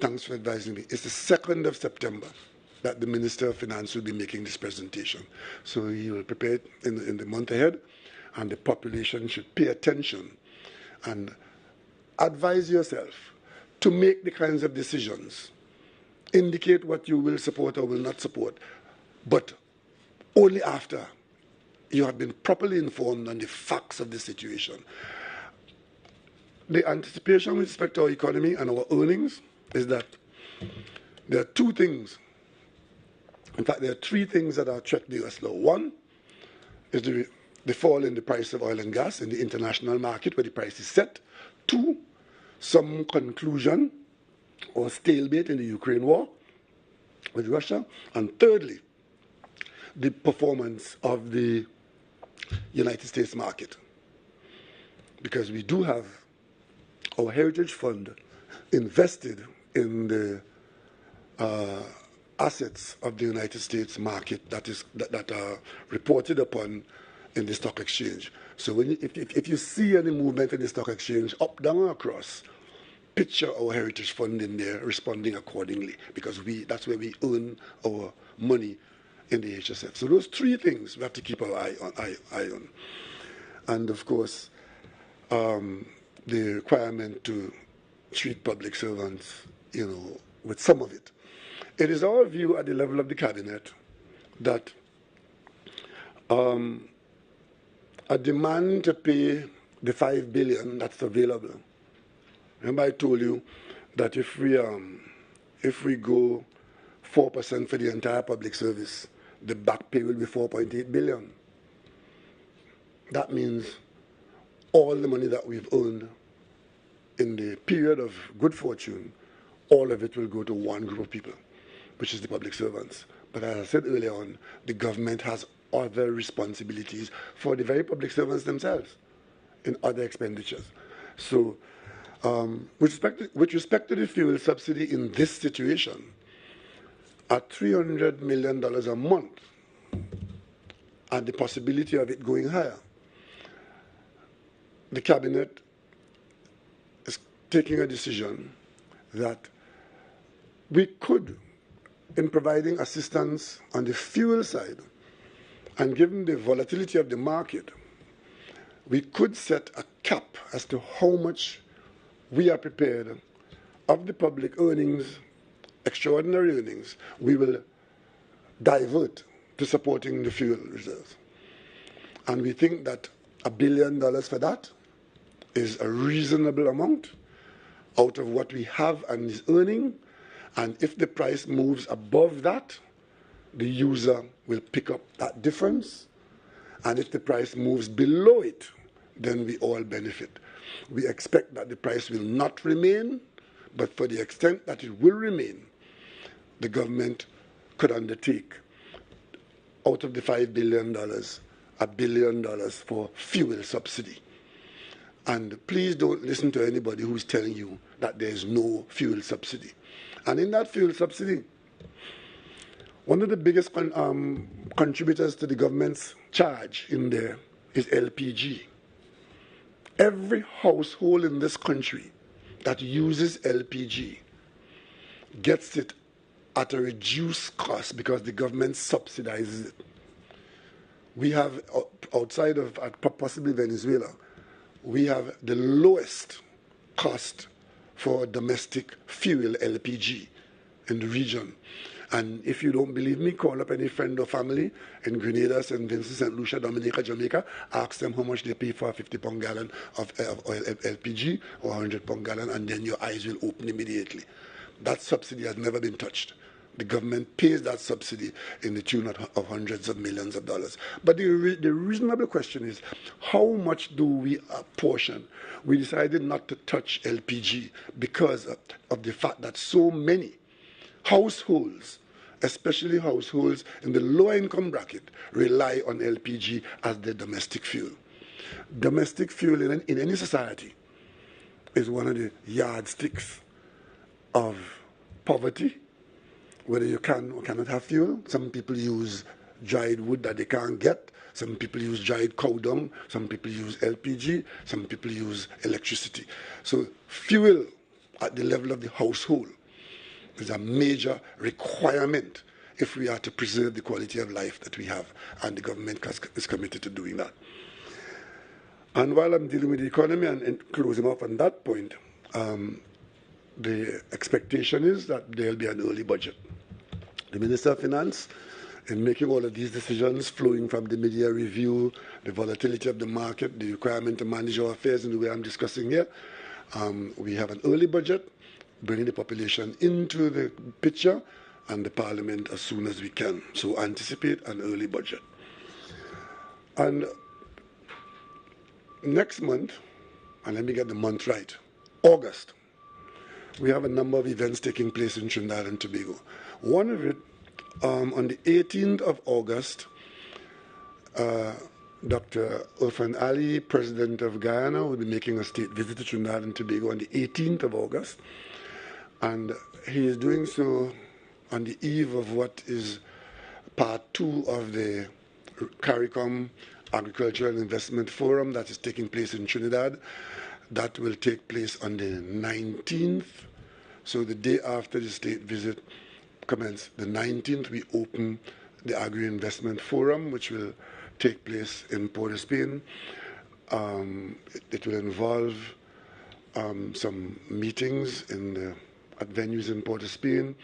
Thanks for advising me. It's the 2nd of September that the Minister of Finance will be making this presentation. So he will prepare it in the month ahead, and the population should pay attention and advise yourself to make the kinds of decisions, indicate what you will support or will not support, but only after you have been properly informed on the facts of the situation. The anticipation with respect to our economy and our earnings is that there are two things. In fact, there are three things that are threatening us now. One is the fall in the price of oil and gas in the international market where the price is set. Two, some conclusion or stalemate in the Ukraine war with Russia. And thirdly, the performance of the United States market. Because we do have our Heritage Fund invested in the assets of the United States market that are reported upon in the stock exchange. So if you see any movement in the stock exchange, up, down, or across, picture our Heritage Fund in there responding accordingly, because that's where we earn our money in the HSF. So those three things we have to keep our eye on. And of course, the requirement to treat public servants, with some of it. It is our view at the level of the cabinet that a demand to pay the $5 billion that's available. Remember I told you that if we go 4% for the entire public service, the back pay will be $4.8 billion. That means all the money that we've earned in the period of good fortune, all of it will go to one group of people, which is the public servants. But as I said earlier on, the government has other responsibilities for the very public servants themselves in other expenditures. So with respect to the fuel subsidy in this situation, at $300 million a month, and the possibility of it going higher, the cabinet is taking a decision that we could, in providing assistance on the fuel side, and given the volatility of the market, we could set a cap as to how much we are prepared of the public earnings, extraordinary earnings, we will divert to supporting the fuel reserves. And we think that $1 billion for that is a reasonable amount out of what we have and is earning. And if the price moves above that, the user will pick up that difference. And if the price moves below it, then we all benefit. We expect that the price will not remain, but for the extent that it will remain, the government could undertake, out of the $5 billion, $1 billion for fuel subsidy. And please don't listen to anybody who's telling you that there is no fuel subsidy. And in that fuel subsidy, one of the biggest contributors to the government's charge in there is LPG. Every household in this country that uses LPG gets it at a reduced cost because the government subsidizes it. We have, outside of possibly Venezuela, we have the lowest cost for domestic fuel, LPG, in the region. And if you don't believe me, call up any friend or family in Grenada, St. Vincent, St. Lucia, Dominica, Jamaica, ask them how much they pay for a 50-pound gallon of oil, LPG, or 100-pound gallon, and then your eyes will open immediately. That subsidy has never been touched. The government pays that subsidy in the tune of hundreds of millions of dollars. But the reasonable question is, how much do we apportion? We decided not to touch LPG because of the fact that so many households, especially households in the lower income bracket, rely on LPG as their domestic fuel. Domestic fuel in any society is one of the yardsticks of poverty, whether you can or cannot have fuel. Some people use dried wood that they can't get. Some people use dried cow dung. Some people use LPG. Some people use electricity. So fuel at the level of the household is a major requirement if we are to preserve the quality of life that we have, and the government is committed to doing that. And while I'm dealing with the economy and closing off on that point, the expectation is that there will be an early budget. The Minister of Finance, in making all of these decisions flowing from the mid-year review, the volatility of the market, the requirement to manage our affairs in the way I'm discussing here, we have an early budget, bringing the population into the picture and the Parliament as soon as we can. So anticipate an early budget. And next month, and let me get the month right, August, we have a number of events taking place in Trinidad and Tobago. One of it, on the 18th of August, Dr. Irfan Ali, President of Guyana, will be making a state visit to Trinidad and Tobago on the 18th of August. And he is doing so on the eve of what is part 2 of the CARICOM Agricultural Investment Forum that is taking place in Trinidad. That will take place on the 19th. So the day after the state visit commences, the 19th, we open the Agri-Investment Forum, which will take place in Port-of-Spain. It will involve some meetings at venues in Port-of-Spain,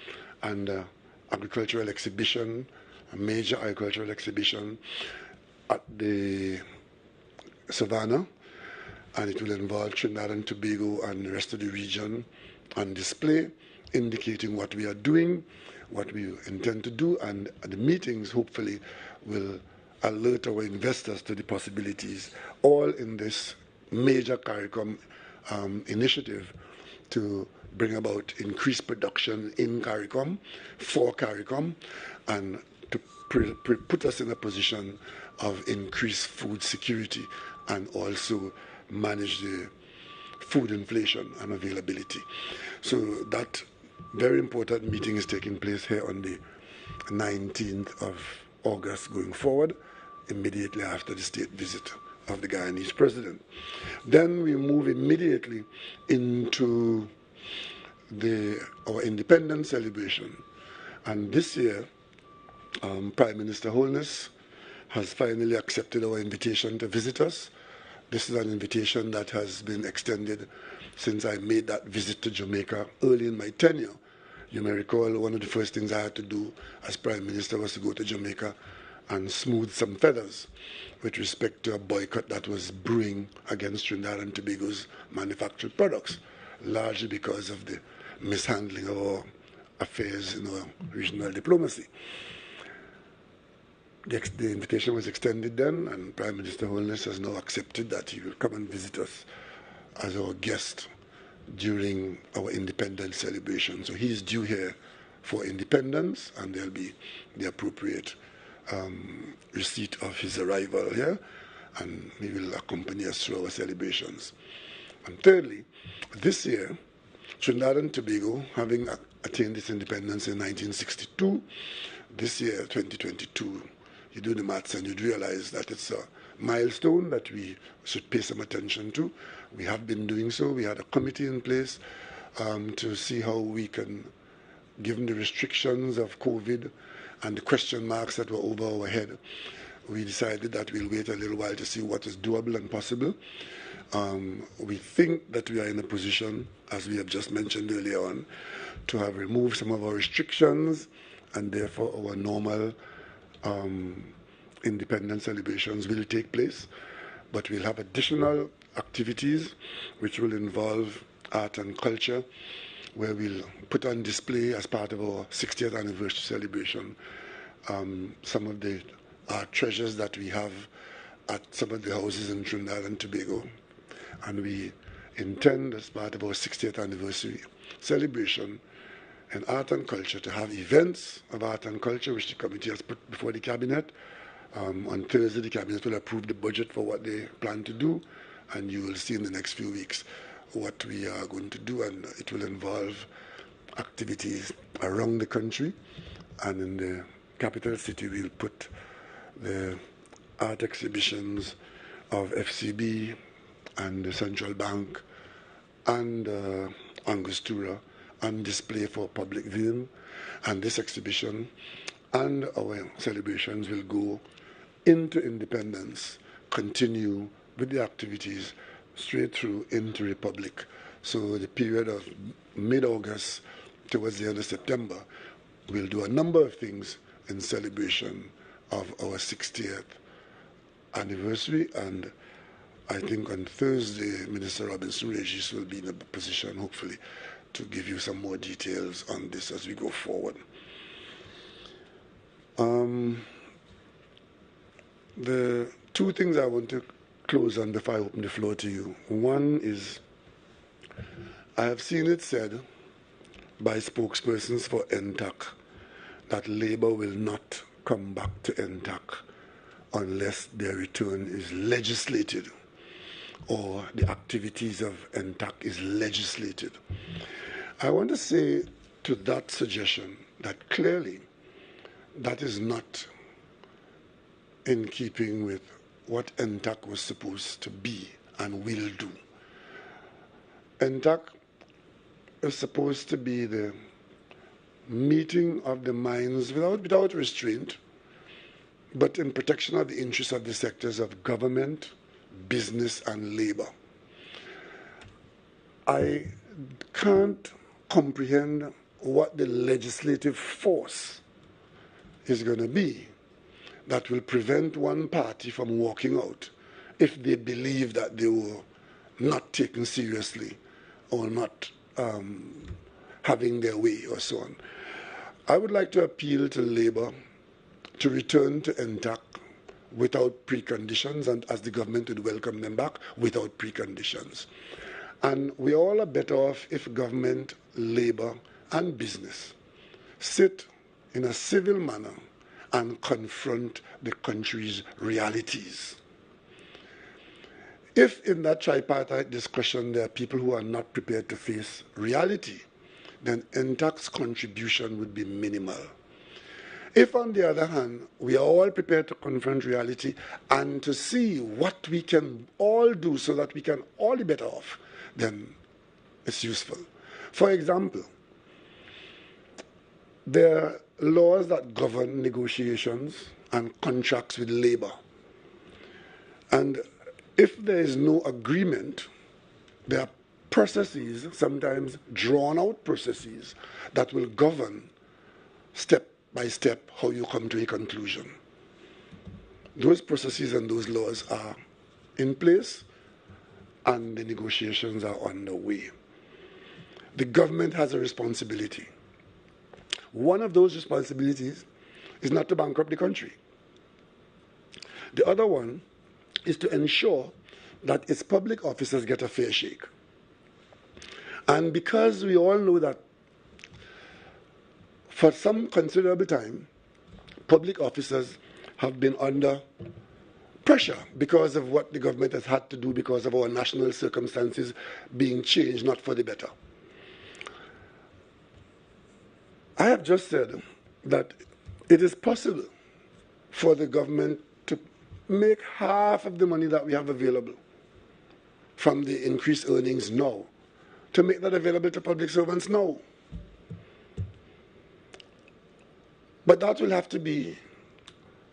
and agricultural exhibition, a major agricultural exhibition at the Savannah, and it will involve Trinidad and Tobago and the rest of the region on display, indicating what we are doing, what we intend to do, and the meetings hopefully will alert our investors to the possibilities, all in this major CARICOM initiative to bring about increased production in CARICOM, for CARICOM, and to put us in a position of increased food security and also manage the food inflation and availability. So that very important meeting is taking place here on the 19th of August going forward, immediately after the state visit of the Guyanese president. Then we move immediately into our independence celebration. And this year, Prime Minister Holness has finally accepted our invitation to visit us. This is an invitation that has been extended since I made that visit to Jamaica early in my tenure. You may recall one of the first things I had to do as Prime Minister was to go to Jamaica and smooth some feathers with respect to a boycott that was brewing against Trinidad and Tobago's manufactured products, largely because of the mishandling of our affairs in our regional diplomacy. The invitation was extended then, and Prime Minister Holness has now accepted that he will come and visit us as our guest during our independence celebration. So he is due here for independence, and there'll be the appropriate receipt of his arrival here, and he will accompany us through our celebrations. And thirdly, this year, Trinidad and Tobago, having attained its independence in 1962, this year, 2022, you do the maths and you'd realize that it's a milestone that we should pay some attention to. We have been doing so. We had a committee in place to see how we can, given the restrictions of COVID and the question marks that were over our head, we decided that we'll wait a little while to see what is doable and possible. We think that we are in a position, as we have just mentioned earlier on, to have removed some of our restrictions, and therefore our normal independence celebrations will take place. But we'll have additional activities which will involve art and culture, where we'll put on display as part of our 60th anniversary celebration some of the art treasures that we have at some of the houses in Trinidad and Tobago. And we intend, as part of our 60th anniversary celebration in art and culture, to have events of art and culture which the committee has put before the Cabinet. On Thursday, the Cabinet will approve the budget for what they plan to do, and you will see in the next few weeks what we are going to do, and it will involve activities around the country. And in the capital city, we'll put the art exhibitions of FCB and the Central Bank and Angostura on display for public viewing, and this exhibition and our celebrations will go into independence, continue with the activities straight through into Republic. So the period of mid-August towards the end of September, we'll do a number of things in celebration of our 60th anniversary, and I think on Thursday, Minister Robinson Regis will be in a position, hopefully, to give you some more details on this as we go forward. The two things I want to close on before I open the floor to you. One is, I have seen it said by spokespersons for NTAC that Labour will not come back to NTAC unless their return is legislated or the activities of NTAC is legislated. I want to say to that suggestion that clearly that is not in keeping with what NTAC was supposed to be and will do. NTAC is supposed to be the meeting of the minds without restraint, but in protection of the interests of the sectors of government, business, and labor. I can't comprehend what the legislative force is going to be that will prevent one party from walking out if they believe that they were not taken seriously or not having their way or so on. I would like to appeal to Labour to return to NTAC without preconditions, and as the government would welcome them back without preconditions. And we all are better off if government, Labour, and business sit in a civil manner and confront the country's realities. If in that tripartite discussion there are people who are not prepared to face reality, then NTAC's contribution would be minimal. If, on the other hand, we are all prepared to confront reality and to see what we can all do so that we can all be better off, then it's useful. For example, there are laws that govern negotiations and contracts with labor. And if there is no agreement, there are processes, sometimes drawn-out processes, that will govern step by step how you come to a conclusion. Those processes and those laws are in place, and the negotiations are underway. The government has a responsibility. One of those responsibilities is not to bankrupt the country. The other one is to ensure that its public officers get a fair shake. And because we all know that for some considerable time, public officers have been under pressure because of what the government has had to do because of our national circumstances being changed, not for the better. I have just said that it is possible for the government to make half of the money that we have available from the increased earnings now, to make that available to public servants now. But that will have to be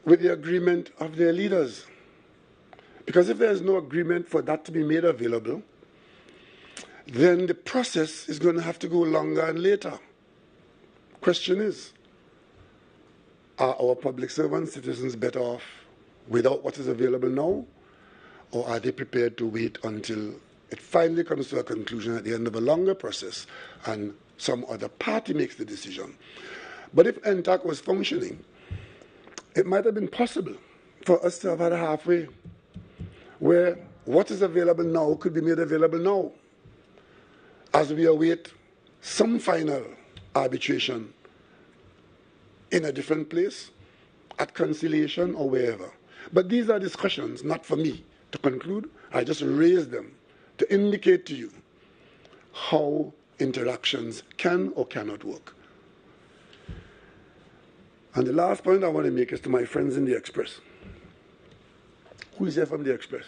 with the agreement of their leaders. Because if there is no agreement for that to be made available, then the process is going to have to go longer and later. Question is, are our public servants, citizens, better off without what is available now? Or are they prepared to wait until it finally comes to a conclusion at the end of a longer process and some other party makes the decision? But if NTAC was functioning, it might have been possible for us to have had a halfway, where what is available now could be made available now, as we await some final arbitration in a different place, at conciliation or wherever. But these are discussions, not for me to conclude. I just raise them to indicate to you how interactions can or cannot work. And the last point I want to make is to my friends in the Express. Who is here from the Express?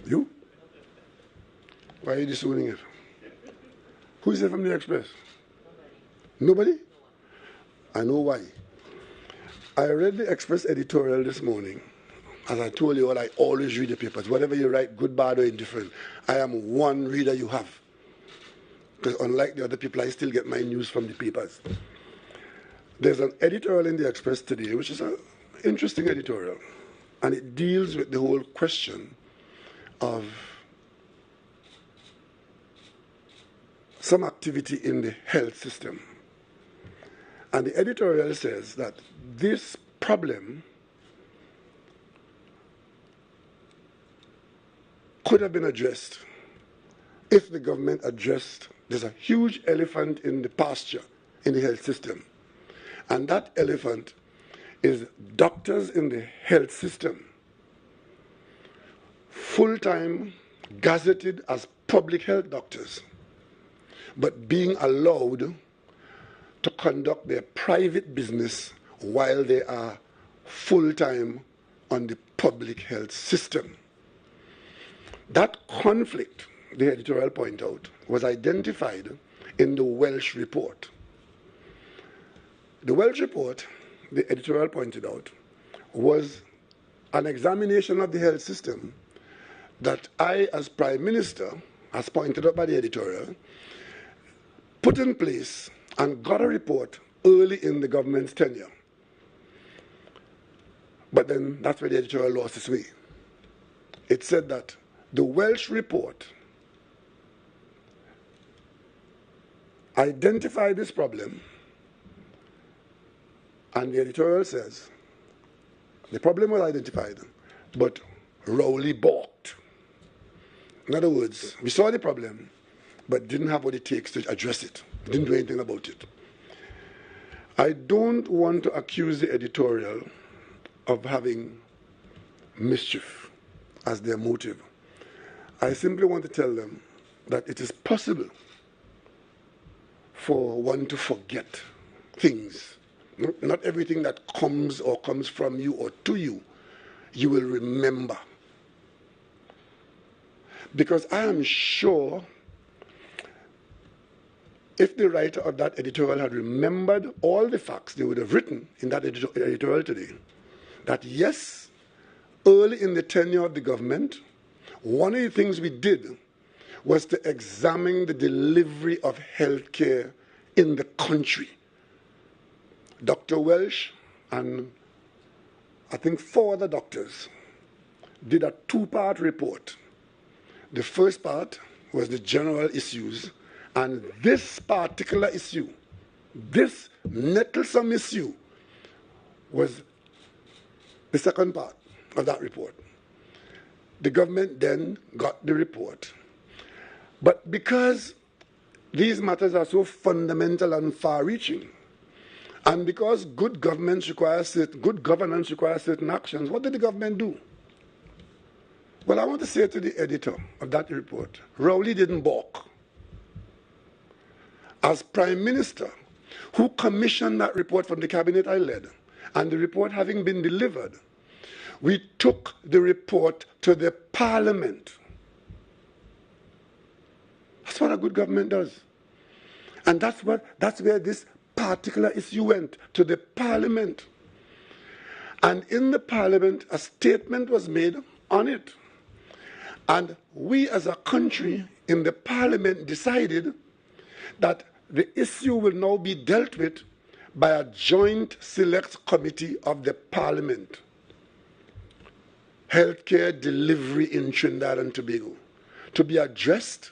You? Why are you disowning it? Who is there from the Express? Nobody? I know why. I read the Express editorial this morning. As I told you, I always read the papers. Whatever you write, good, bad, or indifferent, I am one reader you have. Because unlike the other people, I still get my news from the papers. There's an editorial in the Express today, which is an interesting editorial. And it deals with the whole question of some activity in the health system. And the editorial says that this problem could have been addressed if the government addressed, there's a huge elephant in the pasture in the health system. And that elephant is doctors in the health system, full-time, gazetted as public health doctors, but being allowed to conduct their private business while they are full-time on the public health system. That conflict, the editorial point out, was identified in the Welsh report. The Welsh report, the editorial pointed out, was an examination of the health system that I, as Prime Minister, as pointed out by the editorial, put in place and got a report early in the government's tenure. But then that's where the editorial lost its way. It said that the Welsh report identified this problem, and the editorial says the problem was identified, but Rowley balked. In other words, we saw the problem, but didn't have what it takes to address it. Didn't do anything about it. I don't want to accuse the editorial of having mischief as their motive. I simply want to tell them that it is possible for one to forget things. Not everything that comes from you or to you, you will remember. Because I am sure if the writer of that editorial had remembered all the facts they would have written in that editorial today, that yes, early in the tenure of the government, one of the things we did was to examine the delivery of health care in the country. Dr. Welsh and I think 4 other doctors did a 2-part report. The first part was the general issues, and this particular issue, this nettlesome issue, was the second part of that report. The government then got the report. But because these matters are so fundamental and far-reaching, and because good governance requires certain actions, what did the government do? Well, I want to say to the editor of that report, Rowley didn't balk. As Prime Minister, who commissioned that report from the cabinet I led, and the report having been delivered, we took the report to the Parliament. That's what a good government does. And that's where this particular issue went, to the Parliament. And in the Parliament, a statement was made on it. And we as a country in the Parliament decided that the issue will now be dealt with by a joint select committee of the Parliament. Healthcare delivery in Trinidad and Tobago, to be addressed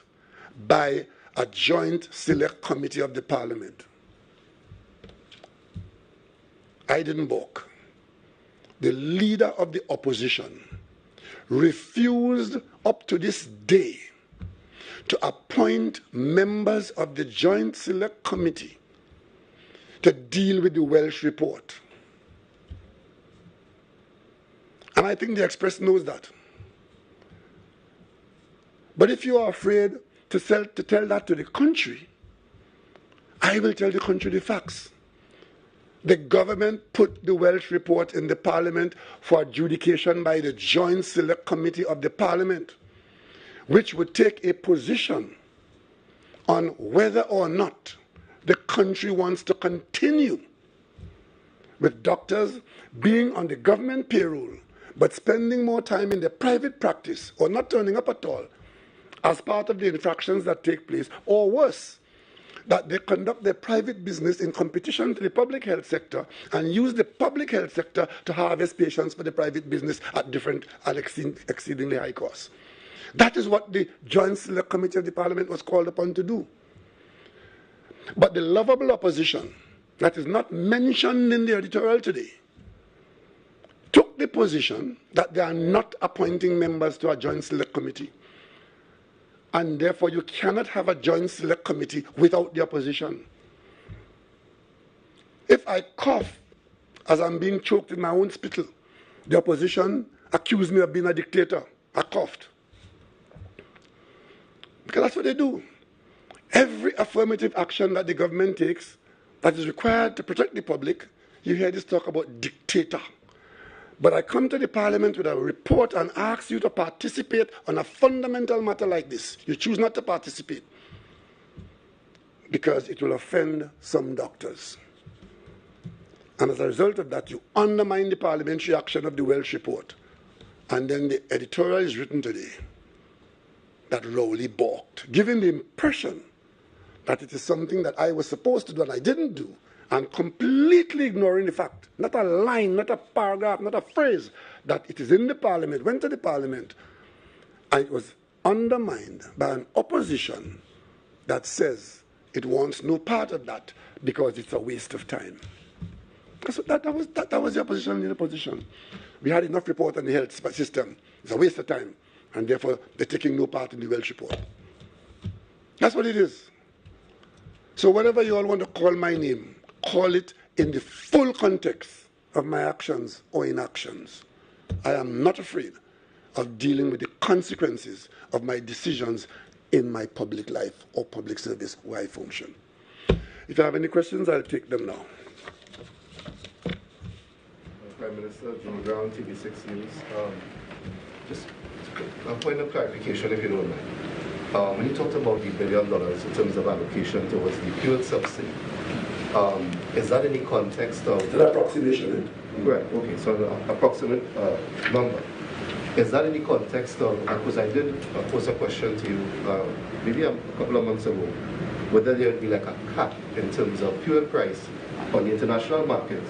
by a joint select committee of the Parliament. I didn't balk. The leader of the opposition refused up to this day to appoint members of the joint select committee to deal with the Welsh report. And I think the Express knows that. But if you are afraid to tell that to the country, I will tell the country the facts. The government put the Welsh report in the Parliament for adjudication by the Joint Select Committee of the Parliament, which would take a position on whether or not the country wants to continue with doctors being on the government payroll but spending more time in their private practice or not turning up at all as part of the infractions that take place, or worse, that they conduct their private business in competition to the public health sector and use the public health sector to harvest patients for the private business at different and exceedingly high costs. That is what the Joint Select Committee of the Parliament was called upon to do. But the lovable opposition, that is not mentioned in the editorial today, took the position that they are not appointing members to a Joint Select Committee. And therefore, you cannot have a Joint Select Committee without the opposition. If I cough as I'm being choked in my own spittle, the opposition accused me of being a dictator. I coughed. Because that's what they do. Every affirmative action that the government takes that is required to protect the public, you hear this talk about dictator. But I come to the Parliament with a report and ask you to participate on a fundamental matter like this. You choose not to participate because it will offend some doctors. And as a result of that, you undermine the parliamentary action of the Welsh report. And then the editorial is written today that Rowley balked, giving the impression that it is something that I was supposed to do and I didn't do, and completely ignoring the fact, not a line, not a paragraph, not a phrase, that it is in the Parliament, went to the Parliament, and it was undermined by an opposition that says it wants no part of that because it's a waste of time. So that was the opposition in the opposition. We had enough report on the health system. It's a waste of time, and therefore they're taking no part in the Welsh report. That's what it is. So whatever you all want to call my name, call it in the full context of my actions or inactions. I am not afraid of dealing with the consequences of my decisions in my public life or public service where I function. If you have any questions, I'll take them now. Prime Minister, John Brown, TV6 News. Just a point of clarification, if you don't mind. When you talked about the $1 billion in terms of allocation towards the fuel subsidy, is that in the context of... An approximation, eh? Right, okay, so an approximate number. Is that in the context of, because I did pose a question to you maybe a couple of months ago, whether there would be like a cap in terms of fuel price on the international market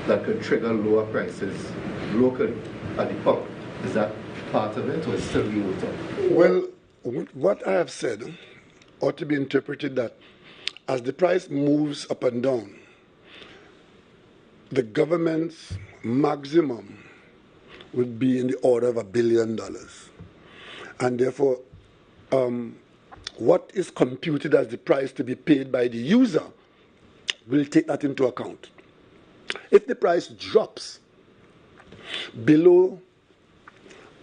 that could trigger lower prices locally at the pump. Is that part of it, or is it still being worked on? Well, what I have said ought to be interpreted that as the price moves up and down, the government's maximum would be in the order of $1 billion. And therefore, what is computed as the price to be paid by the user will take that into account. If the price drops below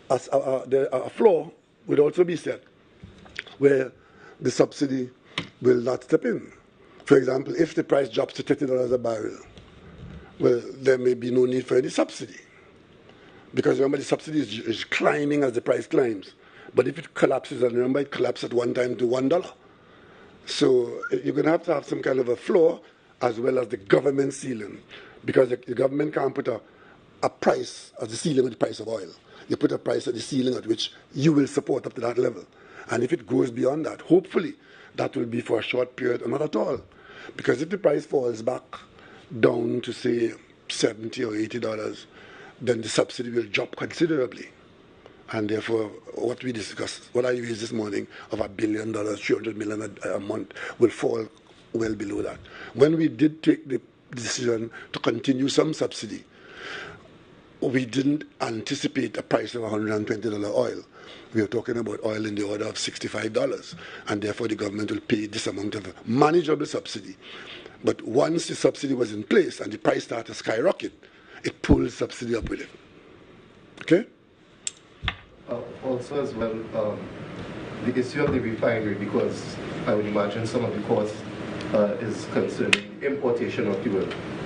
a floor would also be set where the subsidy will not step in. For example, if the price drops to $30 a barrel, well, there may be no need for any subsidy. Because remember, the subsidy is climbing as the price climbs. But if it collapses, and remember, it collapsed at one time to $1. So you're going to have some kind of a floor as well as the government ceiling. Because the government can't put a price as the ceiling with the price of oil. You put a price at the ceiling at which you will support up to that level. And if it goes beyond that, hopefully, that will be for a short period or not at all. Because if the price falls back down to, say, $70 or $80, then the subsidy will drop considerably. And therefore, what we discussed, what I used this morning of $1 billion, $300 million a month, will fall well below that. When we did take the decision to continue some subsidy, we didn't anticipate a price of $120 oil. We were talking about oil in the order of $65, and therefore the government will pay this amount of manageable subsidy. But once the subsidy was in place and the price started to skyrocket, it pulled subsidy up with it. Okay? Also as well, the issue of the refinery, because I would imagine some of the cost is concerning importation of fuel,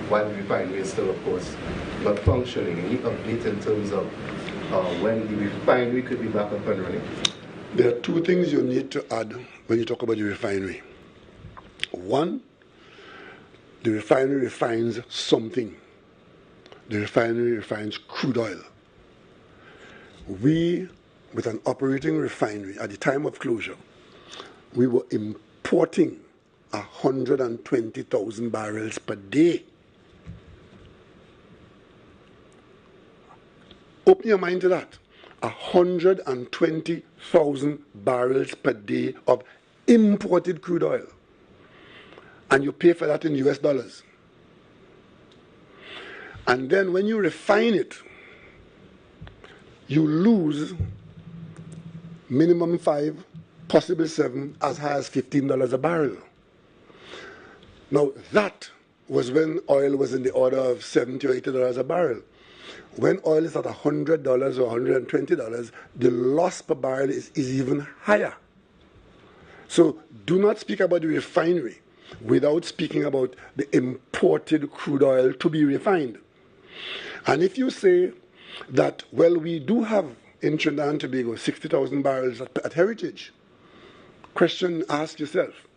while the refinery is still, of course, not functioning. Any update in terms of when the refinery could be back up and running? There are two things you need to add when you talk about the refinery. One, the refinery refines something. The refinery refines crude oil. We, with an operating refinery at the time of closure, we were importing 120,000 barrels per day. Open your mind to that. 120,000 barrels per day of imported crude oil. And you pay for that in US dollars. And then when you refine it, you lose minimum 5, possible 7, as high as $15 a barrel. Now that was when oil was in the order of $70 or $80 a barrel. When oil is at $100 or $120, the loss per barrel is even higher. So do not speak about the refinery without speaking about the imported crude oil to be refined. And if you say that, well, we do have in Trinidad and Tobago 60,000 barrels at Heritage, ask yourself,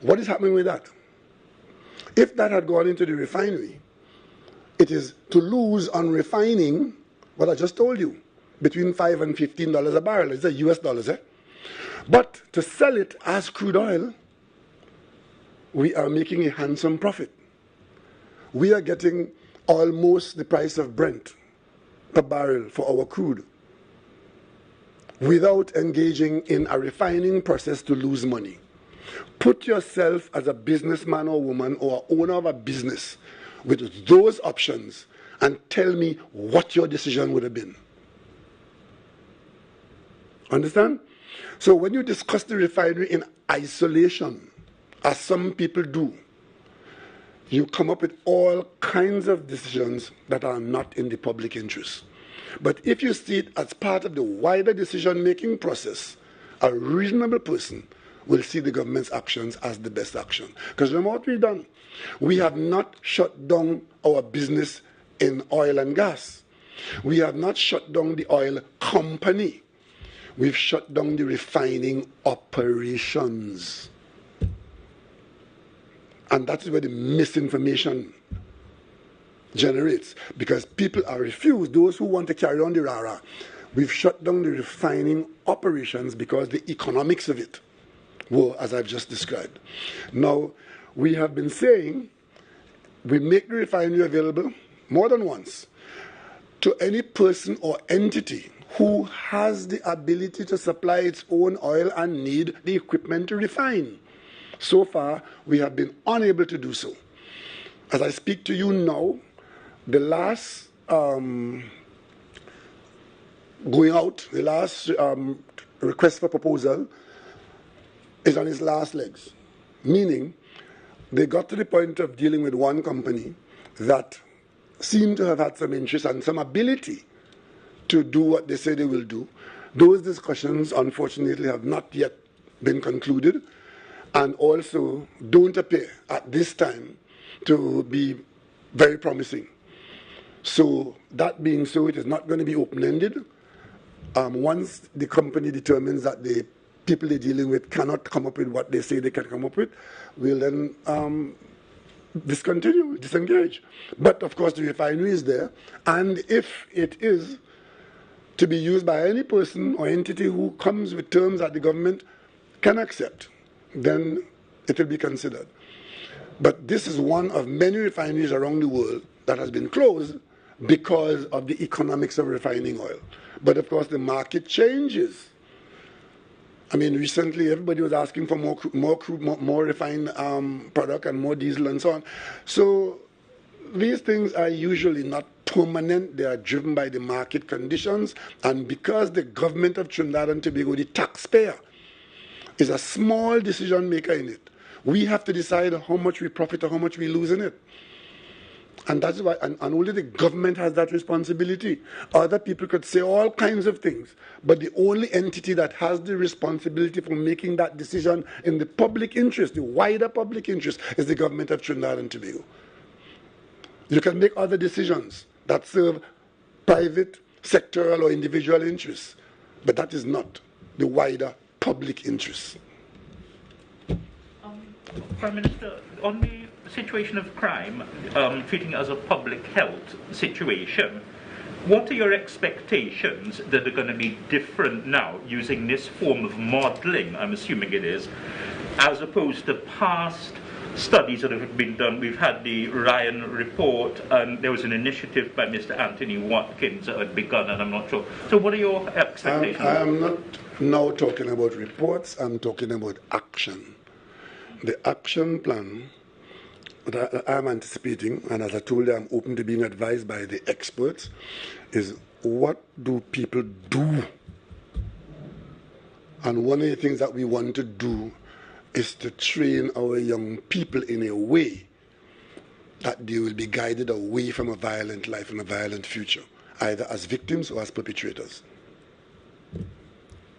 what is happening with that? If that had gone into the refinery, it is to lose on refining what I just told you, between $5 and $15 a barrel. It's a US dollars, eh? But to sell it as crude oil, we are making a handsome profit. We are getting almost the price of Brent per barrel for our crude without engaging in a refining process to lose money. Put yourself as a businessman or woman or owner of a business with those options and tell me what your decision would have been. Understand? So when you discuss the refinery in isolation, as some people do, you come up with all kinds of decisions that are not in the public interest. But if you see it as part of the wider decision-making process, a reasonable person will see the government's actions as the best action. Because remember what we've done? We have not shut down our business in oil and gas. We have not shut down the oil company. We've shut down the refining operations. And that's where the misinformation generates. Because people are refused, those who want to carry on the rah-rah. We've shut down the refining operations because the economics of it were, as I've just described. Now, we have been saying we make the refinery available more than once to any person or entity who has the ability to supply its own oil and need the equipment to refine. So far, we have been unable to do so. As I speak to you now, the last request for proposal is on its last legs, meaning they got to the point of dealing with one company that seemed to have had some interest and some ability to do what they say they will do. Those discussions, unfortunately, have not yet been concluded and also don't appear at this time to be very promising. So that being so, it is not going to be open-ended. Once the company determines that the people they're dealing with cannot come up with what they say they can come up with, we'll then disengage. But of course the refinery is there, and if it is to be used by any person or entity who comes with terms that the government can accept, then it will be considered. But this is one of many refineries around the world that has been closed because of the economics of refining oil. But of course the market changes. I mean, recently everybody was asking for more refined product and more diesel and so on. So these things are usually not permanent. They are driven by the market conditions. And because the government of Trinidad and Tobago, the taxpayer, is a small decision maker in it, we have to decide how much we profit or how much we lose in it. And that's why, and only the government has that responsibility. Other people could say all kinds of things, but the only entity that has the responsibility for making that decision in the public interest, the wider public interest, is the government of Trinidad and Tobago. You can make other decisions that serve private, sectoral, or individual interests, but that is not the wider public interest. Prime Minister, on the situation of crime, treating it as a public health situation, what are your expectations that are going to be different now using this form of modelling, I'm assuming it is, as opposed to past studies that have been done? We've had the Ryan report, and there was an initiative by Mr. Anthony Watkins that had begun, and I'm not sure. So what are your expectations? I am not now talking about reports, I'm talking about action. The action plan that I'm anticipating, and as I told you, I'm open to being advised by the experts, is what do people do? And one of the things that we want to do is to train our young people in a way that they will be guided away from a violent life and a violent future, either as victims or as perpetrators.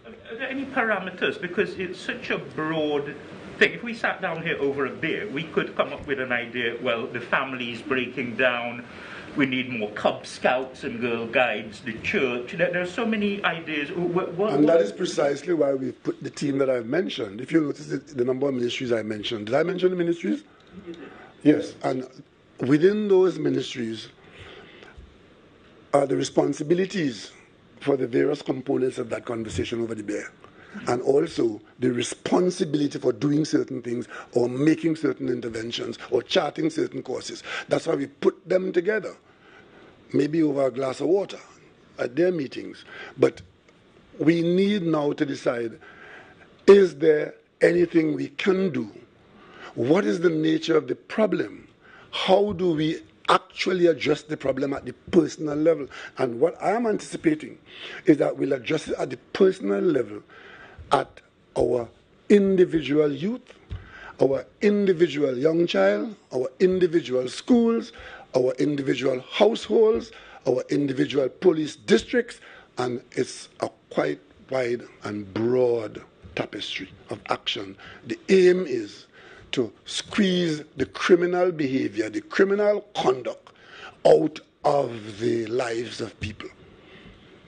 Are there any parameters? Because it's such a broad thing. If we sat down here over a beer, we could come up with an idea, well, the family's breaking down, we need more Cub Scouts and Girl Guides, the church. There are so many ideas. And that is precisely why we've put the team that I've mentioned. If you notice the number of ministries I mentioned. Did I mention the ministries? You did. Yes. And within those ministries are the responsibilities for the various components of that conversation over the beer. And also the responsibility for doing certain things or making certain interventions or charting certain courses. That's why we put them together, maybe over a glass of water at their meetings. But we need now to decide, is there anything we can do? What is the nature of the problem? How do we actually address the problem at the personal level? And what I'm anticipating is that we'll address it at the personal level at our individual youth, our individual young child, our individual schools, our individual households, our individual police districts, and it's a quite wide and broad tapestry of action. The aim is to squeeze the criminal behavior, the criminal conduct out of the lives of people.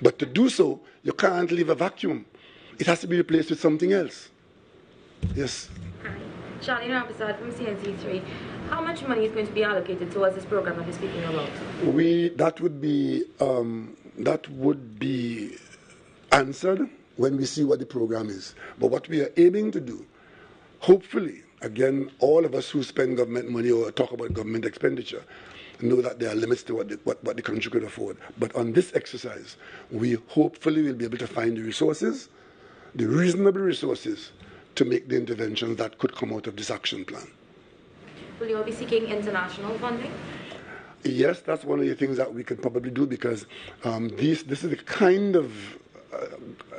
But to do so, you can't leave a vacuum. It has to be replaced with something else. Yes. Hi, Charlene Rabasad from CNC3. How much money is going to be allocated towards this program that you're speaking about? That would be answered when we see what the program is. But what we are aiming to do, hopefully, again, all of us who spend government money or talk about government expenditure know that there are limits to what the country could afford. But on this exercise, we hopefully will be able to find the resources, the reasonable resources, to make the interventions that could come out of this action plan. Will you be seeking international funding? Yes, that's one of the things that we can probably do, because this is the kind of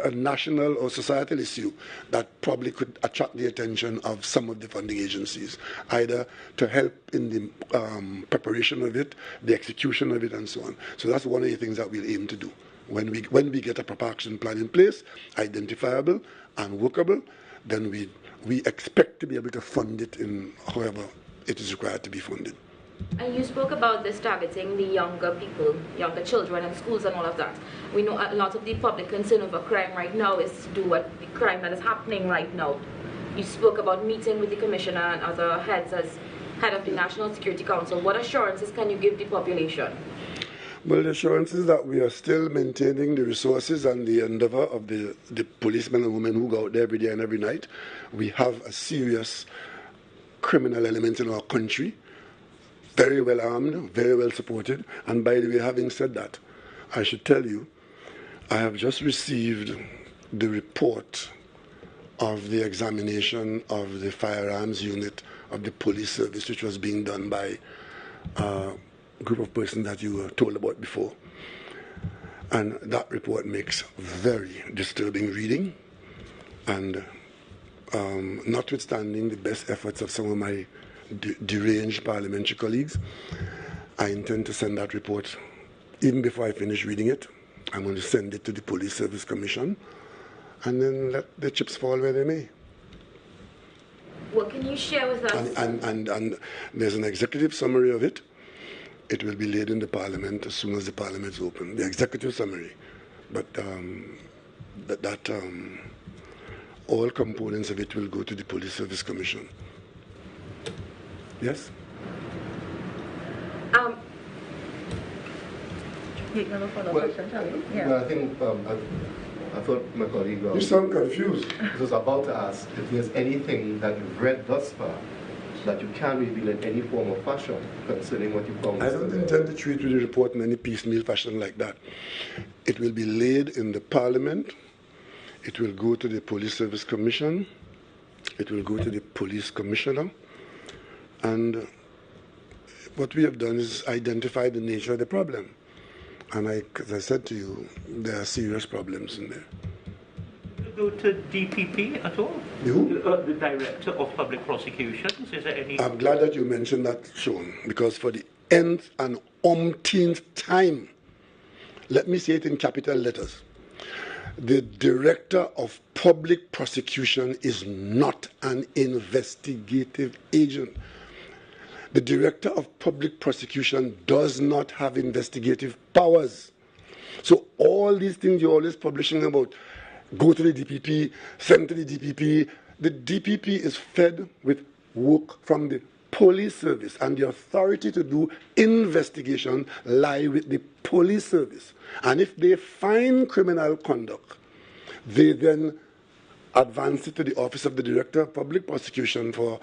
a national or societal issue that probably could attract the attention of some of the funding agencies, either to help in the preparation of it, the execution of it, and so on. So that's one of the things that we'll aim to do. When we get a proper action plan in place, identifiable and workable, then we expect to be able to fund it in however it is required to be funded. And you spoke about this targeting the younger people, younger children and schools and all of that. We know a lot of the public concern over crime right now is to do with the crime that is happening right now. You spoke about meeting with the commissioner and other heads as head of the National Security Council. What assurances can you give the population? Well, the assurance is that we are still maintaining the resources and the endeavor of the policemen and women who go out there every day and every night. We have a serious criminal element in our country, very well armed, very well supported. And by the way, having said that, I should tell you, I have just received the report of the examination of the firearms unit of the police service, which was being done by group of persons that you were told about before. And that report makes very disturbing reading. And notwithstanding the best efforts of some of my deranged parliamentary colleagues, I intend to send that report even before I finish reading it. I'm going to send it to the Police Service Commission and then let the chips fall where they may. What can you share with us? And there's an executive summary of it. It will be laid in the Parliament as soon as the Parliament is open. The executive summary. But all components of it will go to the Police Service Commission. Yes? You have a follow-up Well, question, Charlie? Yeah. well, I think I thought my colleague You sound confused. was about to ask if there's anything that you've read thus far that you can reveal in any form or fashion concerning what you found. I don't intend to treat the report in any piecemeal fashion like that. It will be laid in the Parliament. It will go to the Police Service Commission. It will go to the Police Commissioner. And what we have done is identify the nature of the problem. And as I said to you, there are serious problems in there. Go to DPP at all? You? The Director of Public Prosecutions? Is there any? I'm glad that you mentioned that, Sean, because for the nth and umpteenth time, let me say it in capital letters, the Director of Public Prosecution is not an investigative agent. The Director of Public Prosecution does not have investigative powers. So all these things you're always publishing about, go to the DPP, send to the DPP. The DPP is fed with work from the police service, and the authority to do investigation lie with the police service. And if they find criminal conduct, they then advance it to the Office of the Director of Public Prosecution for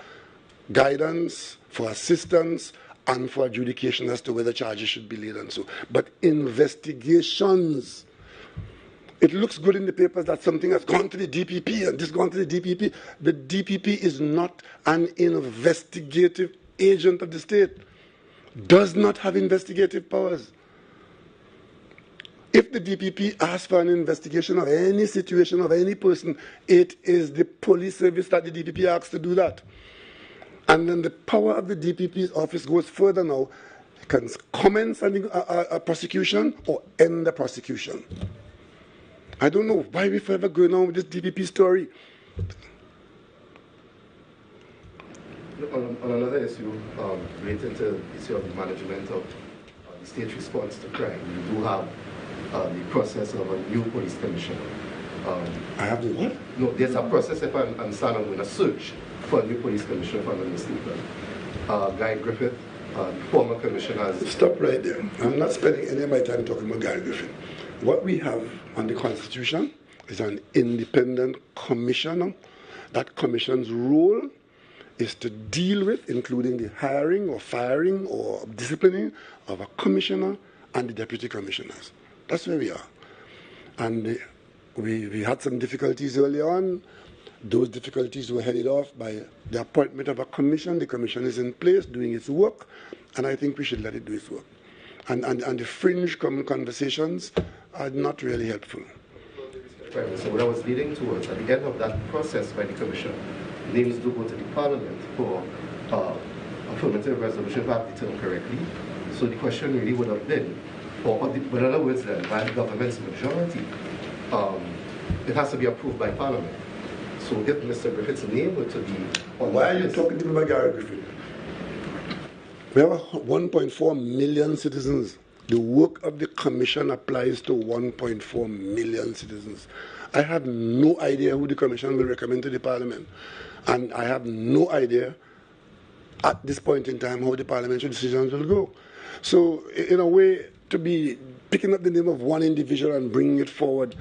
guidance, for assistance, and for adjudication as to whether charges should be laid and so. But investigations, it looks good in the papers that something has gone to the DPP and this gone to the DPP. The DPP is not an investigative agent of the state, does not have investigative powers. If the DPP asks for an investigation of any situation of any person, it is the police service that the DPP asks to do that. And then the power of the DPP's office goes further now. It can commence on a prosecution or end the prosecution. I don't know why we forever going on with this DPP story. On another issue relating to the issue of the management of the state's response to crime, we do have the process of a new police commissioner. I have the what? No, there's a process, if I'm understanding, in a search for a new police commissioner, if I'm not mistaken. Guy Griffith, the former commissioner, has... Stop right there. I'm not spending any of my time talking about Guy Griffith. What we have on the Constitution is an independent commissioner. That commission's role is to deal with, including the hiring or firing or disciplining of a commissioner and the deputy commissioners. That's where we are. And we had some difficulties early on. Those difficulties were headed off by the appointment of a commission. The commission is in place, doing its work, and I think we should let it do its work. And the fringe conversations are not really helpful. So what I was leading towards, at the end of that process by the commission, names do go to the parliament for affirmative resolution, if I have the term correctly. So the question really would have been, in other words then, by the government's majority, it has to be approved by parliament. So if Mr. Griffith's name were to be on Why are you talking to me about Gary Griffith? We have 1.4 million citizens. The work of the commission applies to 1.4 million citizens. I have no idea who the commission will recommend to the parliament. And I have no idea at this point in time how the parliamentary decisions will go. So in a way, to be picking up the name of one individual and bringing it forward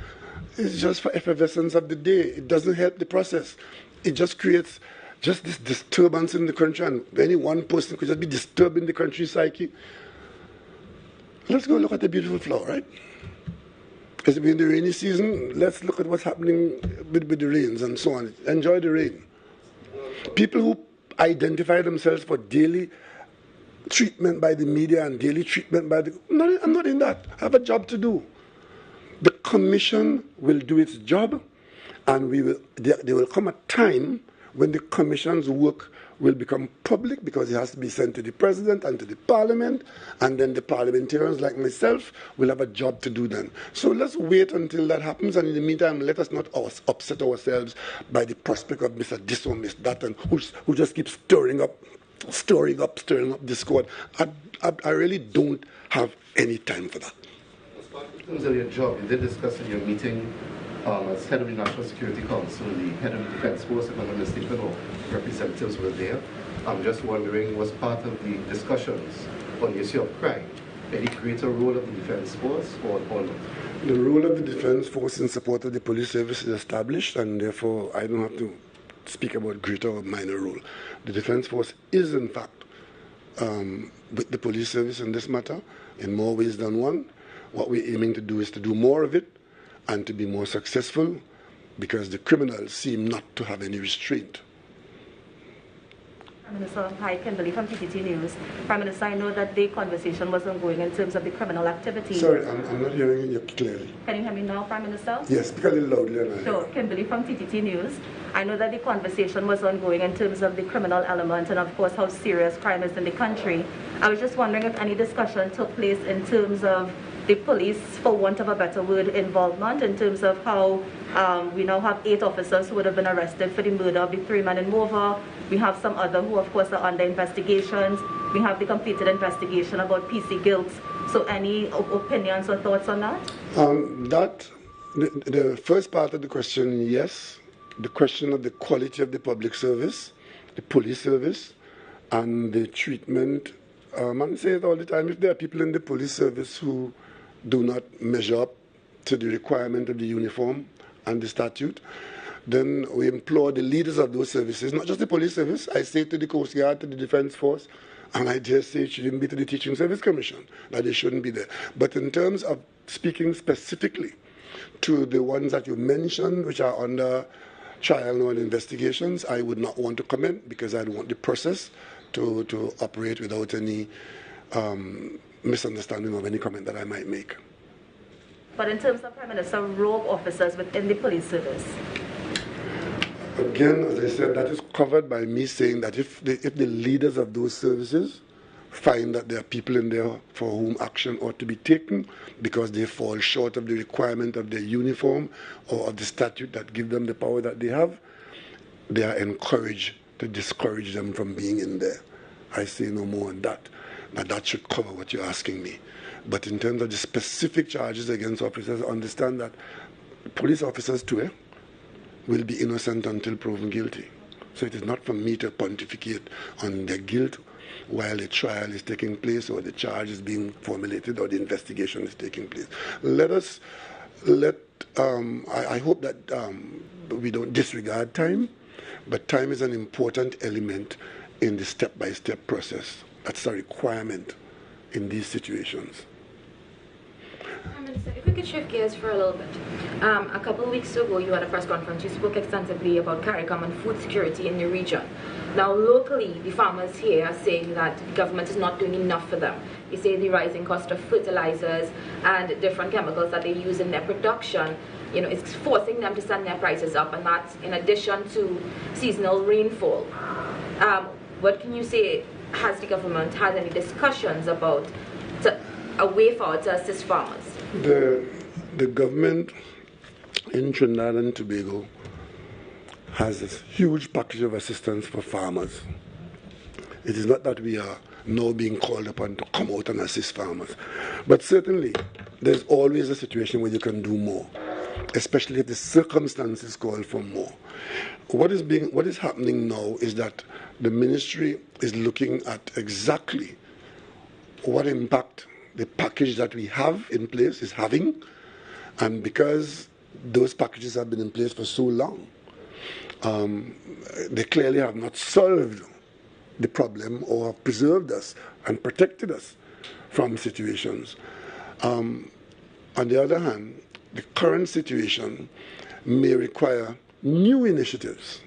is just for effervescence of the day. It doesn't help the process. It just creates just this disturbance in the country, and any one person could just be disturbing the country's psyche. Let's go look at the beautiful flower, right? It's been the rainy season. Let's look at what's happening with the rains and so on. Enjoy the rain. People who identify themselves for daily treatment by the media and daily treatment by the... No, I'm not in that. I have a job to do. The commission will do its job, and there will come a time when the commission's work will become public, because it has to be sent to the president and to the parliament, and then the parliamentarians like myself will have a job to do then. So let's wait until that happens, and in the meantime, let us not upset ourselves by the prospect of Mr. This or Mr. That, and who just keeps stirring up discord. I really don't have any time for that. In terms of your job, you did discuss in your meeting as head of the National Security Council, the head of the Defense Force, if I'm not mistaken, or representatives were there. I'm just wondering, was part of the discussions on the issue of crime any greater role of the defense force or not? The role of the defense force in support of the police service is established, and therefore I don't have to speak about greater or minor role. The defense force is in fact with the police service in this matter in more ways than one. What we're aiming to do is to do more of it and to be more successful, because the criminals seem not to have any restraint. Prime Minister, hi, Kimberly from TTT News. Prime Minister, I know that the conversation was ongoing in terms of the criminal activity. Sorry, I'm not hearing you clearly. Can you hear me now, Prime Minister? Yes, speak a little loudly. Sure, Kimberly from TTT News. I know that the conversation was ongoing in terms of the criminal element and, of course, how serious crime is in the country. I was just wondering if any discussion took place in terms of the police, for want of a better word, involvement, in terms of how we now have 8 officers who would have been arrested for the murder of the 3 men in Mova. We have some other who, of course, are under investigations. We have the completed investigation about PC guilt. So any opinions or thoughts on that? The first part of the question, yes. The question of the quality of the public service, the police service, and the treatment. I say it all the time, if there are people in the police service who do not measure up to the requirement of the uniform and the statute, then we implore the leaders of those services, not just the police service, I say to the Coast Guard, to the Defence Force, and I dare say it shouldn't be to the Teaching Service Commission, that they shouldn't be there. But in terms of speaking specifically to the ones that you mentioned, which are under trial now and investigations, I would not want to comment, because I don't want the process to operate without any misunderstanding of any comment that I might make. But in terms of Prime Minister, rogue officers within the police service? Again, as I said, that is covered by me saying that if the leaders of those services find that there are people in there for whom action ought to be taken because they fall short of the requirement of their uniform or of the statute that give them the power that they have, they are encouraged to discourage them from being in there. I say no more on that. Now that should cover what you're asking me. But in terms of the specific charges against officers, understand that police officers too will be innocent until proven guilty. So it is not for me to pontificate on their guilt while the trial is taking place or the charge is being formulated or the investigation is taking place. I hope that we don't disregard time, but time is an important element in the step-by-step process. That's a requirement in these situations. Minister, if we could shift gears for a little bit. A couple of weeks ago, you had a press conference. You spoke extensively about CARICOM and food security in the region. Now, locally, the farmers here are saying that the government is not doing enough for them. They say the rising cost of fertilizers and different chemicals that they use in their production, it's forcing them to send their prices up, and that's in addition to seasonal rainfall. What can you say? Has the government had any discussions about a way forward to assist farmers? The government in Trinidad and Tobago has this huge package of assistance for farmers. It is not that we are now being called upon to come out and assist farmers. But certainly, there's always a situation where you can do more, especially if the circumstances call for more. What is happening now is that the ministry is looking at exactly what impact the package that we have in place is having, and because those packages have been in place for so long, they clearly have not solved the problem or preserved us and protected us from situations. On the other hand, the current situation may require new initiatives.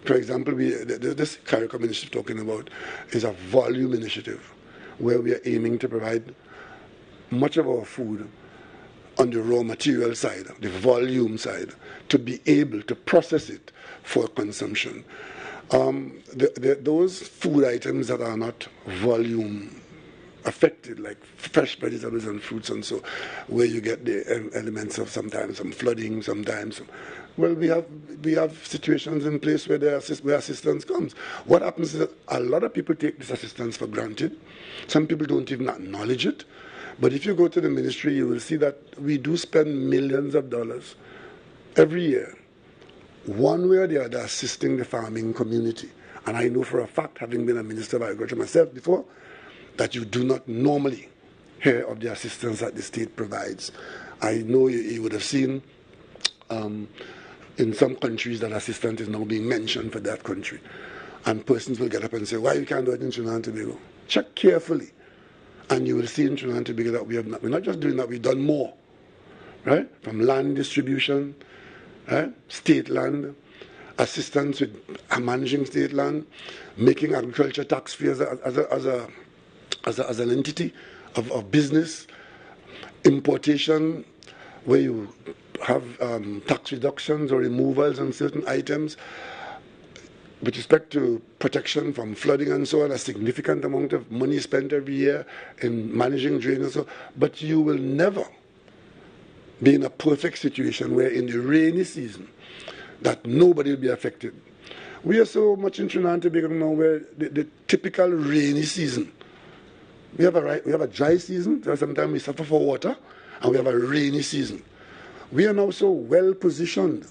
For example, this CARICOM initiative talking about is a volume initiative where we are aiming to provide much of our food on the raw material side, the volume side, to be able to process it for consumption. Those food items that are not volume affected, like fresh vegetables and fruits and so, where you get the elements of sometimes some flooding, sometimes well, we have situations in place where where assistance comes. What happens is that a lot of people take this assistance for granted. Some people don't even acknowledge it. But if you go to the ministry, you will see that we do spend millions of dollars every year, one way or the other, assisting the farming community. And I know for a fact, having been a Minister of Agriculture myself before, that you do not normally hear of the assistance that the state provides. I know you would have seen in some countries that assistance is now being mentioned for that country. And persons will get up and say, why you can't do it in Trinidad and Tobago? Check carefully. And you will see in Trinidad and Tobago that we're not just doing that, we've done more. Right? From land distribution, right? State land, assistance with managing state land, making agriculture tax-free as an entity of business, importation, where you have tax reductions or removals on certain items. With respect to protection from flooding and so on, a significant amount of money spent every year in managing drainage and so on. But you will never be in a perfect situation where in the rainy season that nobody will be affected. We are so much in Trinidad and Tobago now where the typical rainy season, we have a dry season, so sometimes we suffer for water, and we have a rainy season. We are now so well positioned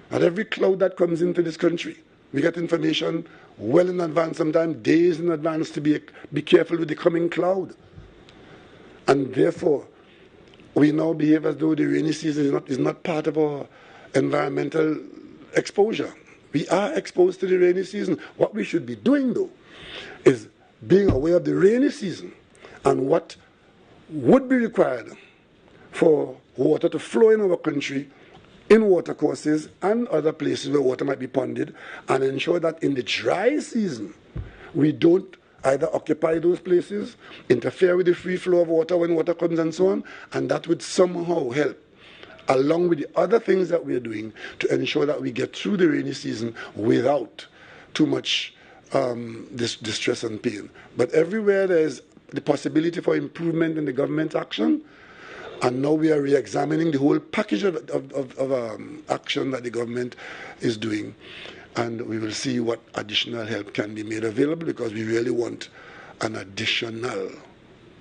that every cloud that comes into this country, we get information well in advance, sometimes days in advance, to be careful with the coming cloud. And therefore, we now behave as though the rainy season is not part of our environmental exposure. We are exposed to the rainy season. What we should be doing, though, is being aware of the rainy season and what would be required for water to flow in our country, in watercourses and other places where water might be ponded, and ensure that in the dry season we don't either occupy those places, interfere with the free flow of water when water comes and so on, and that would somehow help, along with the other things that we are doing, to ensure that we get through the rainy season without too much distress and pain. But everywhere there is the possibility for improvement in the government action, and now we are re-examining the whole package of action that the government is doing. And we will see what additional help can be made available, because we really want an additional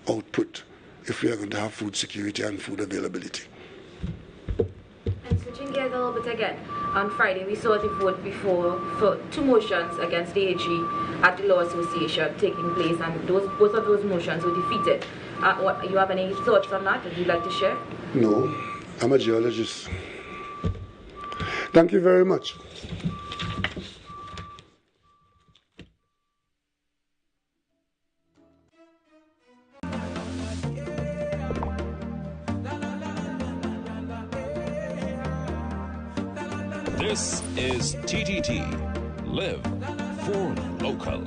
output if we are going to have food security and food availability. And switching gears a little bit again, on Friday we saw the vote before for 2 motions against the AG at the Law Association taking place, and both of those motions were defeated. You have any thoughts on that that you'd like to share? No, I'm a geologist. Thank you very much. This is TTT. Live for local.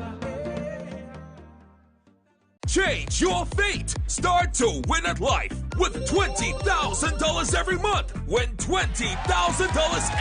Change your fate. Start to win at life with $20,000 every month. Win $20,000